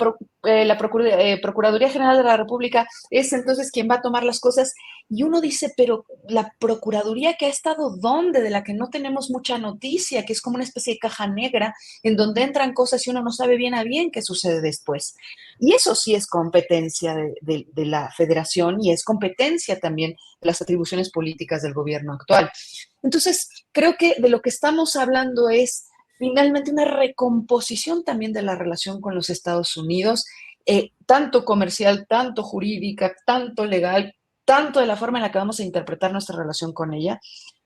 Procuraduría General de la República es entonces quien va a tomar las cosas, y uno dice, pero la Procuraduría que ha estado ¿dónde? De la que no tenemos mucha noticia, que es como una especie de caja negra en donde entran cosas y uno no sabe bien a bien qué sucede después. Y eso sí es competencia de la Federación y es competencia también de las atribuciones políticas del gobierno actual. Entonces, creo que de lo que estamos hablando es finalmente una recomposición también de la relación con los Estados Unidos, tanto comercial, tanto jurídica, tanto legal, tanto de la forma en la que vamos a interpretar nuestra relación con ella,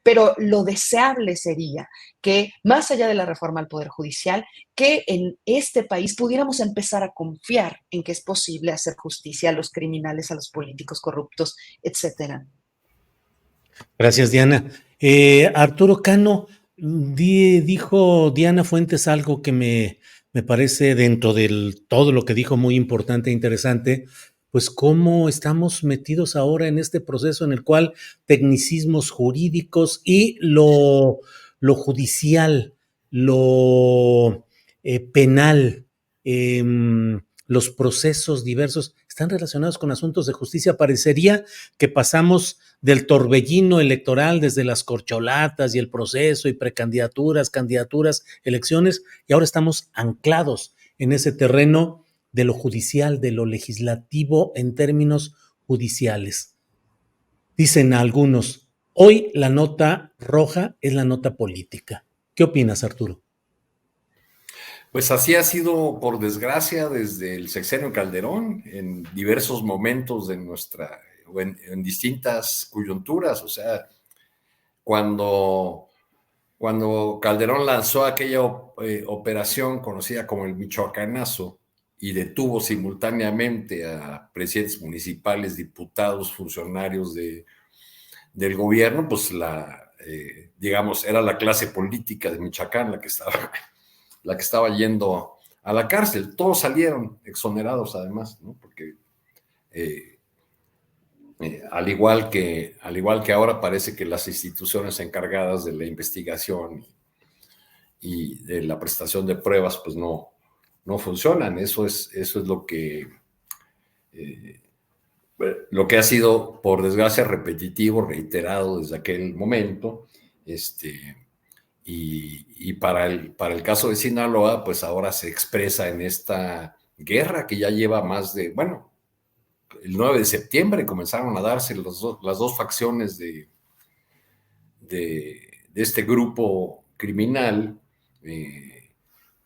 pero lo deseable sería que, más allá de la reforma al Poder Judicial, que en este país pudiéramos empezar a confiar en que es posible hacer justicia a los criminales, a los políticos corruptos, etcétera. Gracias, Diana. Arturo Cano, dijo Diana Fuentes algo que me parece dentro de todo lo que dijo muy importante e interesante, pues cómo estamos metidos ahora en este proceso en el cual tecnicismos jurídicos y lo judicial, lo penal, los procesos diversos están relacionados con asuntos de justicia. Parecería que pasamos del torbellino electoral desde las corcholatas y el proceso y precandidaturas, candidaturas, elecciones, y ahora estamos anclados en ese terreno de lo judicial, de lo legislativo en términos judiciales. Dicen algunos, hoy la nota roja es la nota política. ¿Qué opinas, Arturo? Pues así ha sido, por desgracia, desde el sexenio Calderón, en diversos momentos de nuestra, o en distintas coyunturas. O sea, cuando Calderón lanzó aquella operación conocida como el Michoacanazo y detuvo simultáneamente a presidentes municipales, diputados, funcionarios del gobierno, pues digamos, era la clase política de Michoacán la que estaba yendo a la cárcel. Todos salieron exonerados, además, ¿no? Porque al igual que ahora, parece que las instituciones encargadas de la investigación y de la prestación de pruebas, pues no funcionan. Eso es lo que ha sido, por desgracia, repetitivo, reiterado desde aquel momento. Y para el caso de Sinaloa, pues ahora se expresa en esta guerra que ya lleva más de, bueno, el 9 de septiembre comenzaron a darse las dos facciones de este grupo criminal.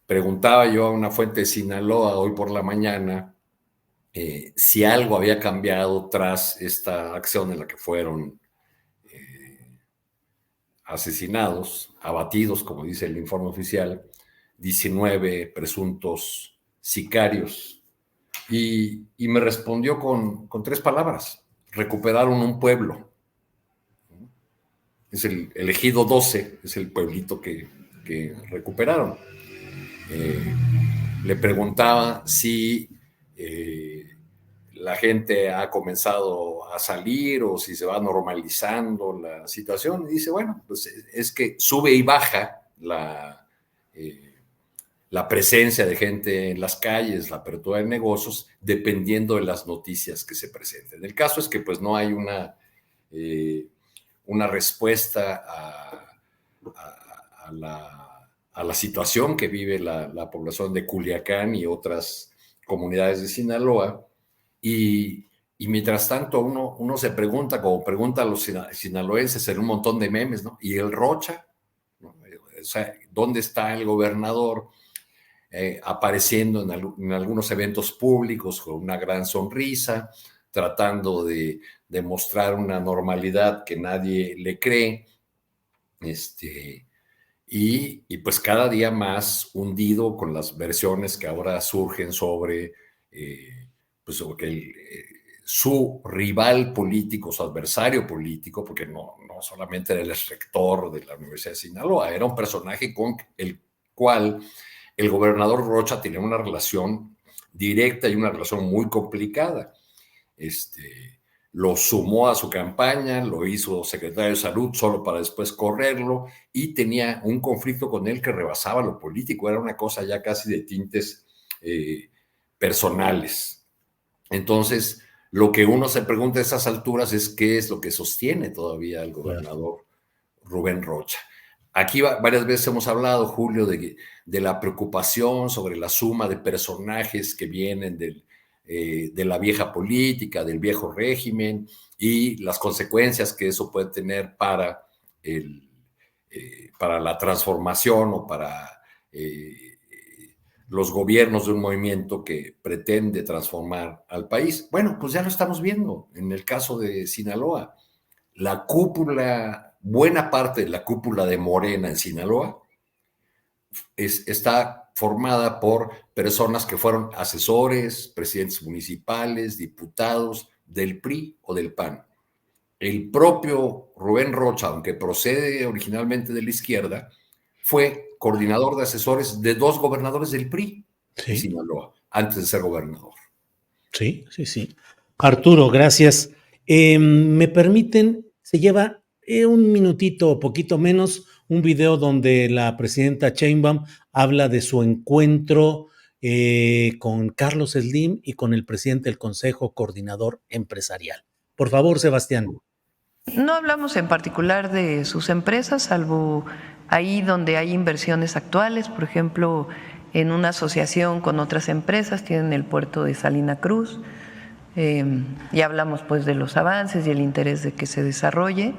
Preguntaba yo a una fuente de Sinaloa hoy por la mañana si algo había cambiado tras esta acción en la que fueron asesinados, abatidos, como dice el informe oficial, 19 presuntos sicarios. Y me respondió con 3 palabras: recuperaron un pueblo. Es el Ejido 12, es el pueblito que recuperaron. Le preguntaba si la gente ha comenzado a salir o si se va normalizando la situación. Y dice, bueno, pues es que sube y baja la presencia de gente en las calles, la apertura de negocios, dependiendo de las noticias que se presenten. El caso es que pues no hay una respuesta a la situación que vive la población de Culiacán y otras comunidades de Sinaloa. Y mientras tanto uno se pregunta, como pregunta a los sinaloenses en un montón de memes, ¿no? ¿Y el Rocha? ¿No? O sea, ¿dónde está el gobernador? Apareciendo en algunos eventos públicos con una gran sonrisa, tratando de mostrar una normalidad que nadie le cree, y pues cada día más hundido con las versiones que ahora surgen sobre pues su rival político, su adversario político, porque no solamente era el rector de la Universidad de Sinaloa, era un personaje con el cual el gobernador Rocha tenía una relación directa y una relación muy complicada. Lo sumó a su campaña, lo hizo secretario de Salud solo para después correrlo, y tenía un conflicto con él que rebasaba lo político, era una cosa ya casi de tintes personales. Entonces, lo que uno se pregunta a esas alturas es qué es lo que sostiene todavía al gobernador Rubén Rocha. Aquí varias veces hemos hablado, Julio, de la preocupación sobre la suma de personajes que vienen de la vieja política, del viejo régimen, y las consecuencias que eso puede tener para la transformación o para los gobiernos de un movimiento que pretende transformar al país. Bueno, pues ya lo estamos viendo en el caso de Sinaloa. La cúpula, buena parte de la cúpula de Morena en Sinaloa está formada por personas que fueron asesores, presidentes municipales, diputados del PRI o del PAN. El propio Rubén Rocha, aunque procede originalmente de la izquierda, fue coordinador de asesores de 2 gobernadores del PRI en Sinaloa, antes de ser gobernador. Sí. Arturo, gracias. Me permiten, se lleva un minutito o poquito menos, un video donde la presidenta Sheinbaum habla de su encuentro con Carlos Slim y con el presidente del Consejo Coordinador Empresarial. Por favor, Sebastián. No hablamos en particular de sus empresas, salvo ahí donde hay inversiones actuales, por ejemplo, en una asociación con otras empresas, tienen el puerto de Salina Cruz, y hablamos pues de los avances y el interés de que se desarrolle.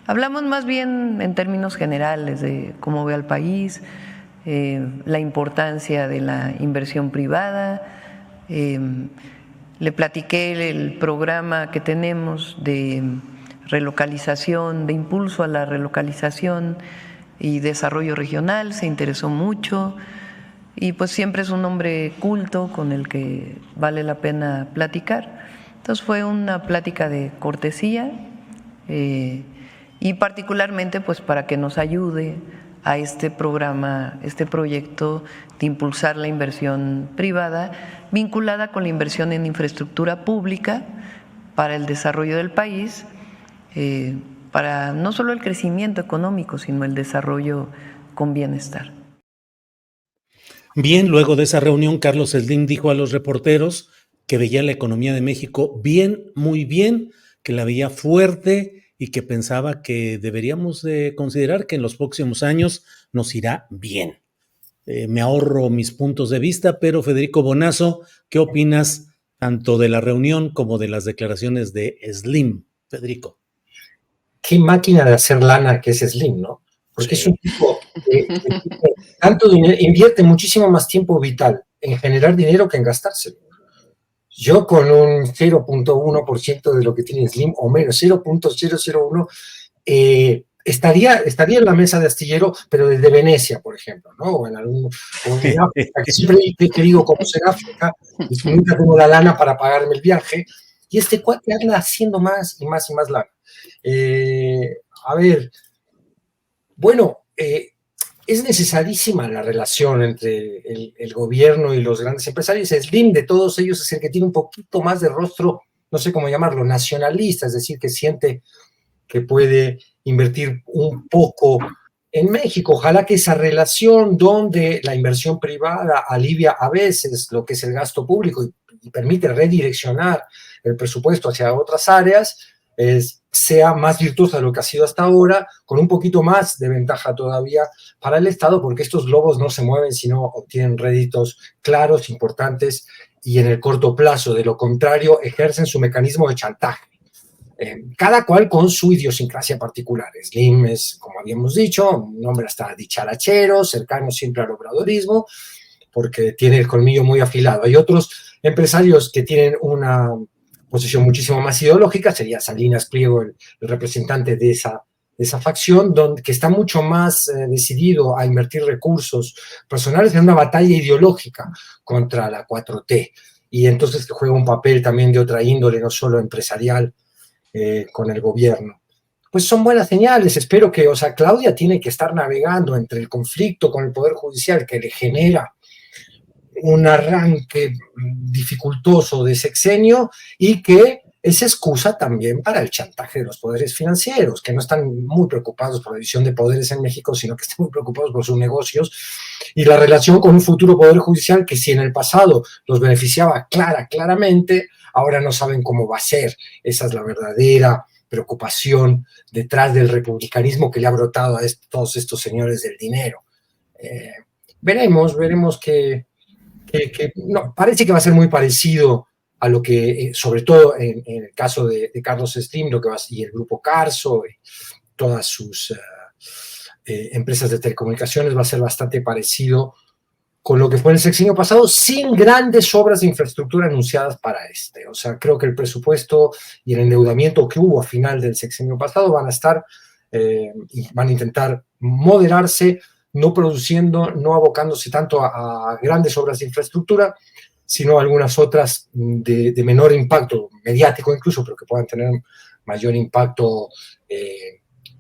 Hablamos más bien en términos generales de cómo ve al país, la importancia de la inversión privada. Le platiqué el programa que tenemos de relocalización, de impulso a la relocalización y desarrollo regional, se interesó mucho y pues siempre es un hombre culto con el que vale la pena platicar. Entonces fue una plática de cortesía y particularmente pues para que nos ayude a este programa, este proyecto de impulsar la inversión privada vinculada con la inversión en infraestructura pública para el desarrollo del país, para no solo el crecimiento económico, sino el desarrollo con bienestar. Bien, luego de esa reunión, Carlos Slim dijo a los reporteros que veía la economía de México bien, muy bien, que la veía fuerte y que pensaba que deberíamos de considerar que en los próximos años nos irá bien. Me ahorro mis puntos de vista, pero Federico Bonazo, ¿qué opinas tanto de la reunión como de las declaraciones de Slim? Federico. Qué máquina de hacer lana que es Slim, ¿no? Porque es un tipo que tanto dinero, invierte muchísimo más tiempo vital en generar dinero que en gastárselo. Yo con un 0.1% de lo que tiene Slim, o menos, 0.001, estaría en la mesa de astillero, pero desde Venecia, por ejemplo, ¿no? O en África, que siempre he querido conocer África, y nunca tengo la lana para pagarme el viaje, y este cuate anda haciendo más y más y más lana. A ver, bueno, es necesarísima la relación entre el gobierno y los grandes empresarios. Slim de todos ellos es el que tiene un poquito más de rostro, no sé cómo llamarlo, nacionalista, es decir, que siente que puede invertir un poco en México. Ojalá que esa relación donde la inversión privada alivia a veces lo que es el gasto público y permite redireccionar el presupuesto hacia otras áreas, sea más virtuosa de lo que ha sido hasta ahora, con un poquito más de ventaja todavía para el Estado, porque estos globos no se mueven si no obtienen réditos claros, importantes y en el corto plazo. De lo contrario, ejercen su mecanismo de chantaje. Cada cual con su idiosincrasia particular. Slim es, como habíamos dicho, un hombre hasta dicharachero, cercano siempre al obradorismo, porque tiene el colmillo muy afilado. Hay otros empresarios que tienen una posición muchísimo más ideológica, sería Salinas Pliego el representante de esa facción, que está mucho más decidido a invertir recursos personales en una batalla ideológica contra la 4T, y entonces que juega un papel también de otra índole, no solo empresarial, con el gobierno. Pues son buenas señales. Espero que, Claudia tiene que estar navegando entre el conflicto con el Poder Judicial que le genera un arranque dificultoso de sexenio y que es excusa también para el chantaje de los poderes financieros, que no están muy preocupados por la división de poderes en México, sino que están muy preocupados por sus negocios y la relación con un futuro Poder Judicial que si en el pasado los beneficiaba claramente, ahora no saben cómo va a ser. Esa es la verdadera preocupación detrás del republicanismo que le ha brotado a todos estos señores del dinero. Veremos que no, parece que va a ser muy parecido a lo que, sobre todo en el caso de Carlos Slim, lo que va y el grupo Carso, todas sus empresas de telecomunicaciones va a ser bastante parecido con lo que fue el sexenio pasado, sin grandes obras de infraestructura anunciadas para este. O sea, creo que el presupuesto y el endeudamiento que hubo a final del sexenio pasado van a estar y van a intentar moderarse, no produciendo, no abocándose tanto a grandes obras de infraestructura, sino algunas otras de menor impacto mediático incluso, pero que puedan tener mayor impacto,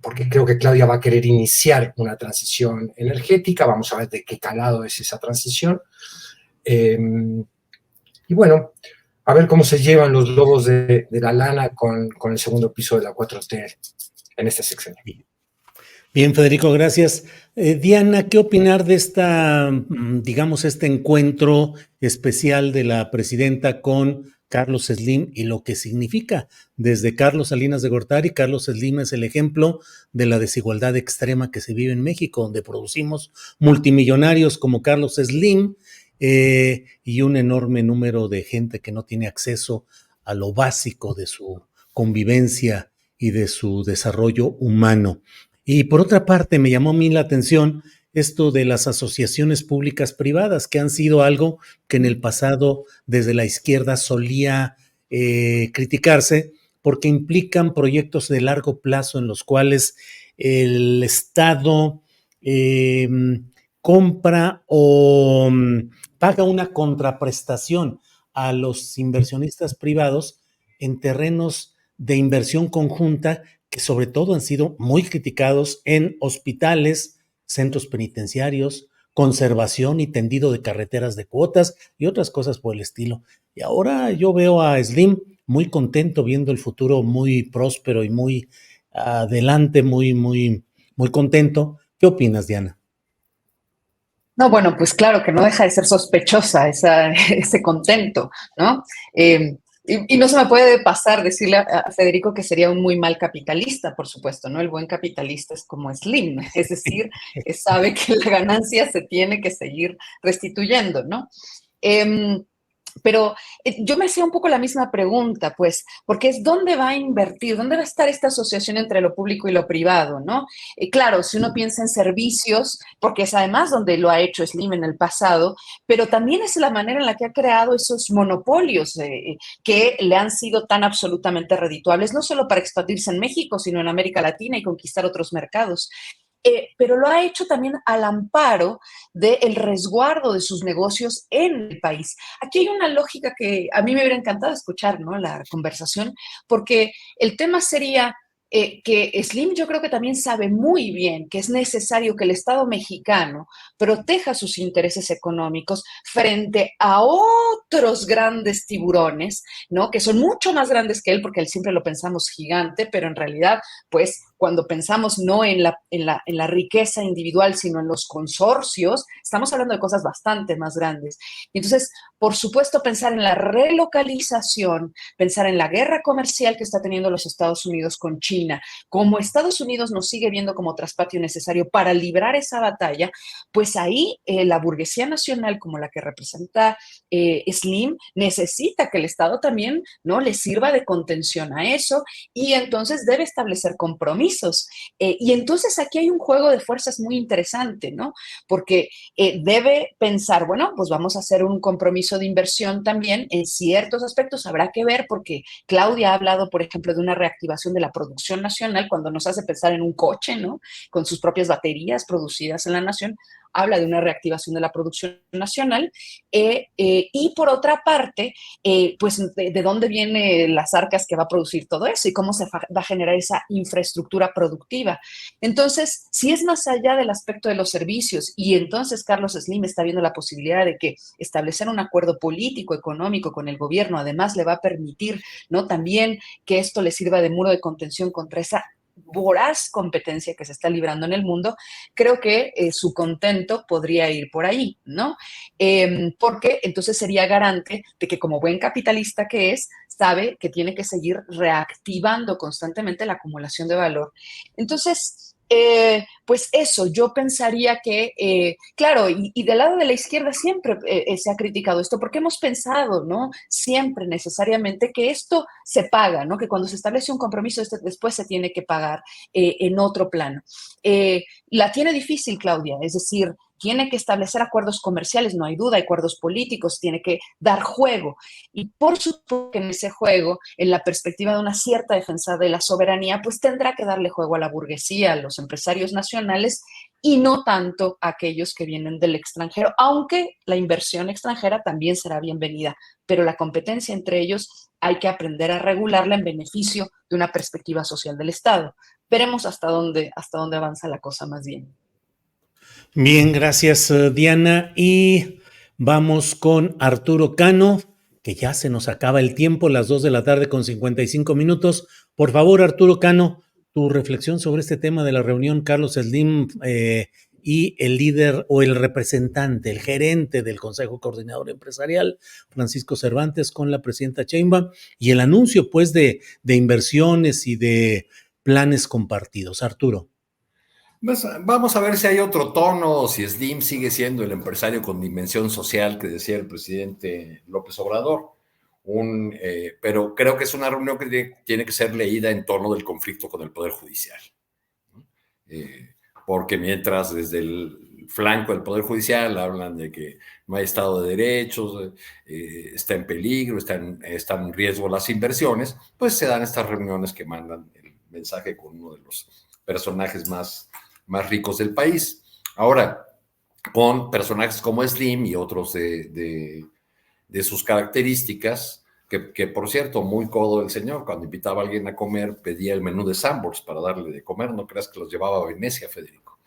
porque creo que Claudia va a querer iniciar una transición energética. Vamos a ver de qué calado es esa transición. Y bueno, a ver cómo se llevan los lobos de la lana con el segundo piso de la 4T en este sexenio. Bien, Federico, gracias. Diana, ¿qué opinar de esta, digamos, este encuentro especial de la presidenta con Carlos Slim y lo que significa? Desde Carlos Salinas de Gortari, Carlos Slim es el ejemplo de la desigualdad extrema que se vive en México, donde producimos multimillonarios como Carlos Slim y un enorme número de gente que no tiene acceso a lo básico de su convivencia y de su desarrollo humano. Y por otra parte, me llamó a mí la atención esto de las asociaciones públicas privadas, que han sido algo que en el pasado desde la izquierda solía criticarse, porque implican proyectos de largo plazo en los cuales el Estado compra o paga una contraprestación a los inversionistas privados en terrenos de inversión conjunta que sobre todo han sido muy criticados en hospitales, centros penitenciarios, conservación y tendido de carreteras de cuotas y otras cosas por el estilo. Y ahora yo veo a Slim muy contento, viendo el futuro muy próspero y muy adelante, muy contento. ¿Qué opinas, Diana? No, bueno, pues claro que no deja de ser sospechosa ese contento, ¿no? Y no se me puede pasar decirle a Federico que sería un muy mal capitalista, por supuesto, ¿no? El buen capitalista es como Slim, es decir, sabe que la ganancia se tiene que seguir restituyendo, ¿no? Pero yo me hacía un poco la misma pregunta, pues, porque es dónde va a invertir, dónde va a estar esta asociación entre lo público y lo privado, ¿no? Claro, si uno piensa en servicios, porque es además donde lo ha hecho Slim en el pasado, pero también es la manera en la que ha creado esos monopolios que le han sido tan absolutamente redituables, no solo para expandirse en México, sino en América Latina y conquistar otros mercados. Pero lo ha hecho también al amparo del resguardo de sus negocios en el país. Aquí hay una lógica que a mí me hubiera encantado escuchar, ¿no? La conversación, porque el tema sería que Slim yo creo que también sabe muy bien que es necesario que el Estado mexicano proteja sus intereses económicos frente a otros grandes tiburones, ¿no? Que son mucho más grandes que él, porque él siempre lo pensamos gigante, pero en realidad, pues, cuando pensamos no en la riqueza individual, sino en los consorcios, estamos hablando de cosas bastante más grandes. Y entonces, por supuesto, pensar en la relocalización, pensar en la guerra comercial que está teniendo los Estados Unidos con China, como Estados Unidos nos sigue viendo como traspatio necesario para librar esa batalla, pues ahí la burguesía nacional, como la que representa Slim, necesita que el Estado también, ¿no?, le sirva de contención a eso, y entonces debe establecer compromisos. Y entonces aquí hay un juego de fuerzas muy interesante, ¿no? Porque debe pensar, bueno, pues vamos a hacer un compromiso de inversión también en ciertos aspectos. Habrá que ver, porque Claudia ha hablado, por ejemplo, de una reactivación de la producción nacional cuando nos hace pensar en un coche, ¿no?, con sus propias baterías producidas en la nación. Habla de una reactivación de la producción nacional y por otra parte, pues de dónde vienen las arcas que va a producir todo eso y cómo se va a generar esa infraestructura productiva. Entonces, si es más allá del aspecto de los servicios, y entonces Carlos Slim está viendo la posibilidad de que establecer un acuerdo político, económico con el gobierno, además le va a permitir, ¿no?, también que esto le sirva de muro de contención contra esa voraz competencia que se está librando en el mundo, creo que su contento podría ir por ahí, ¿no? Porque entonces sería garante de que, como buen capitalista que es, sabe que tiene que seguir reactivando constantemente la acumulación de valor. Entonces, Pues eso, yo pensaría que, claro, y del lado de la izquierda siempre se ha criticado esto, porque hemos pensado, ¿no? Siempre necesariamente que esto se paga, ¿no? Que cuando se establece un compromiso, después se tiene que pagar en otro plano. La tiene difícil, Claudia, es decir, tiene que establecer acuerdos comerciales, no hay duda, acuerdos políticos, tiene que dar juego. Y por supuesto que en ese juego, en la perspectiva de una cierta defensa de la soberanía, pues tendrá que darle juego a la burguesía, a los empresarios nacionales y no tanto a aquellos que vienen del extranjero, aunque la inversión extranjera también será bienvenida, pero la competencia entre ellos hay que aprender a regularla en beneficio de una perspectiva social del Estado. Veremos hasta dónde avanza la cosa más bien. Bien, gracias, Diana. Y vamos con Arturo Cano, que ya se nos acaba el tiempo, las 2 de la tarde con 55 minutos. Por favor, Arturo Cano, tu reflexión sobre este tema de la reunión Carlos Slim y el líder o el representante, el gerente del Consejo Coordinador Empresarial, Francisco Cervantes, con la presidenta Sheinbaum y el anuncio, pues, de inversiones y de planes compartidos. Arturo. Pues vamos a ver si hay otro tono, si Slim sigue siendo el empresario con dimensión social que decía el presidente López Obrador. Pero creo que es una reunión que tiene que ser leída en torno del conflicto con el Poder Judicial. Porque mientras desde el flanco del Poder Judicial hablan de que no hay Estado de Derechos, está en peligro, están en riesgo las inversiones, pues se dan estas reuniones que mandan el mensaje con uno de los personajes más ricos del país. Ahora, con personajes como Slim y otros de sus características, que por cierto, muy codo el señor, cuando invitaba a alguien a comer, pedía el menú de Sanborns para darle de comer, no creas que los llevaba a Venecia, Federico.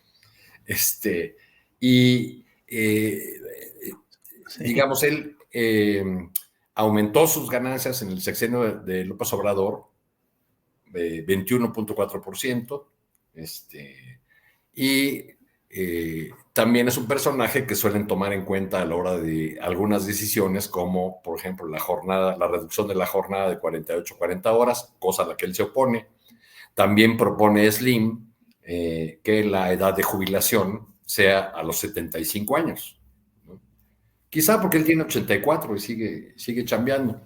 Digamos, él aumentó sus ganancias en el sexenio de López Obrador, 21.4%, también es un personaje que suelen tomar en cuenta a la hora de algunas decisiones, como por ejemplo la reducción de la jornada de 48 a 40 horas, cosa a la que él se opone. También propone Slim que la edad de jubilación sea a los 75 años, ¿no? Quizá porque él tiene 84 y sigue chambeando.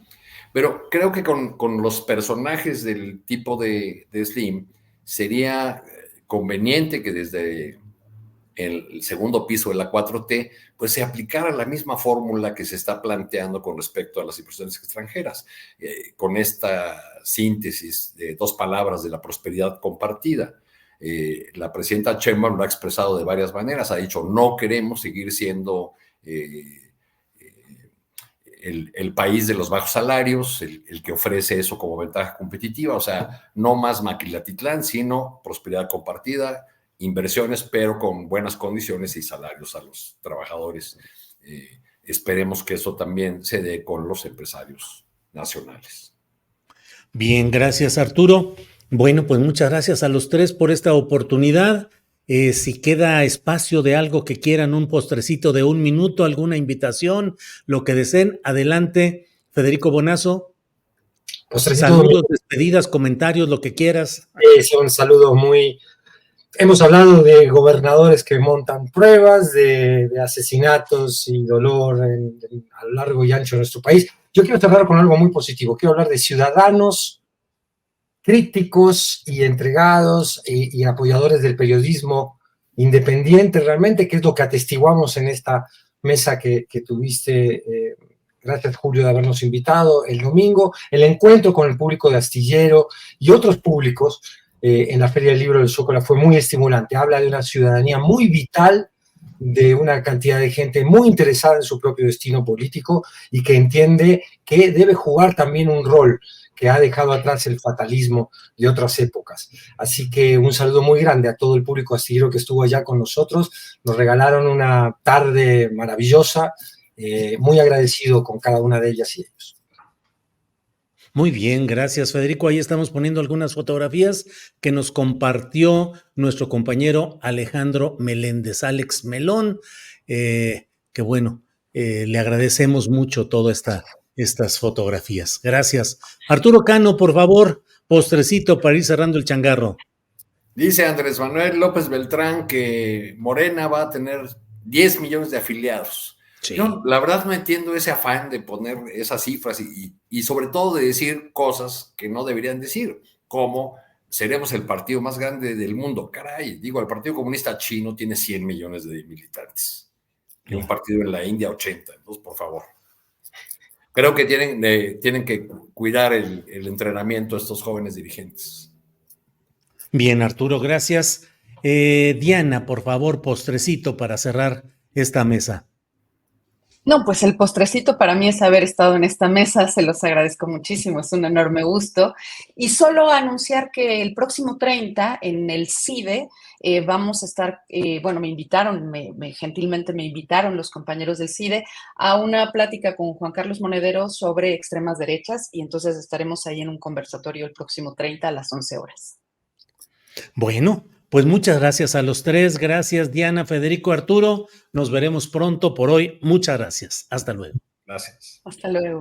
Pero creo que con los personajes del tipo de Slim sería conveniente que desde el segundo piso de la 4T, pues se aplicara la misma fórmula que se está planteando con respecto a las inversiones extranjeras, con esta síntesis de 2 palabras de la prosperidad compartida. La presidenta Sheinbaum lo ha expresado de varias maneras, ha dicho, no queremos seguir siendo el país de los bajos salarios, el que ofrece eso como ventaja competitiva, o sea, no más Maquilatitlán, sino prosperidad compartida, inversiones, pero con buenas condiciones y salarios a los trabajadores. Esperemos que eso también se dé con los empresarios nacionales. Bien, gracias, Arturo. Bueno, pues muchas gracias a los 3 por esta oportunidad. Si queda espacio de algo que quieran, un postrecito de 1 minuto, alguna invitación, lo que deseen, adelante. Federico Bonazo. Saludos, despedidas, comentarios, lo que quieras. Un saludo muy... Hemos hablado de gobernadores que montan pruebas, de asesinatos y dolor a lo largo y ancho de nuestro país. Yo quiero cerrar con algo muy positivo. Quiero hablar de ciudadanos críticos y entregados y apoyadores del periodismo independiente realmente, que es lo que atestiguamos en esta mesa que tuviste. Gracias, Julio, de habernos invitado el domingo. El encuentro con el público de Astillero y otros públicos en la Feria del Libro del Zócalo fue muy estimulante. Habla de una ciudadanía muy vital, de una cantidad de gente muy interesada en su propio destino político y que entiende que debe jugar también un rol que ha dejado atrás el fatalismo de otras épocas. Así que un saludo muy grande a todo el público astillero que estuvo allá con nosotros. Nos regalaron una tarde maravillosa, muy agradecido con cada una de ellas y ellos. Muy bien, gracias, Federico. Ahí estamos poniendo algunas fotografías que nos compartió nuestro compañero Alejandro Meléndez, Alex Melón, que bueno, le agradecemos mucho todas estas fotografías. Gracias. Arturo Cano, por favor, postrecito para ir cerrando el changarro. Dice Andrés Manuel López Beltrán que Morena va a tener 10 millones de afiliados. Sí. Yo, la verdad, no entiendo ese afán de poner esas cifras y sobre todo de decir cosas que no deberían decir, como seremos el partido más grande del mundo. Caray, digo, el Partido Comunista Chino tiene 100 millones de militantes y un partido en la India 80. Entonces, por favor. Creo que tienen que cuidar el entrenamiento de estos jóvenes dirigentes. Bien, Arturo, gracias. Diana, por favor, postrecito para cerrar esta mesa. No, pues el postrecito para mí es haber estado en esta mesa, se los agradezco muchísimo, es un enorme gusto. Y solo anunciar que el próximo 30 en el CIDE vamos a estar, bueno, me invitaron, gentilmente me invitaron los compañeros del CIDE a una plática con Juan Carlos Monedero sobre extremas derechas y entonces estaremos ahí en un conversatorio el próximo 30 a las 11 horas. Bueno, pues muchas gracias a los tres. Gracias, Diana, Federico, Arturo. Nos veremos pronto. Por hoy, muchas gracias. Hasta luego. Gracias. Hasta luego.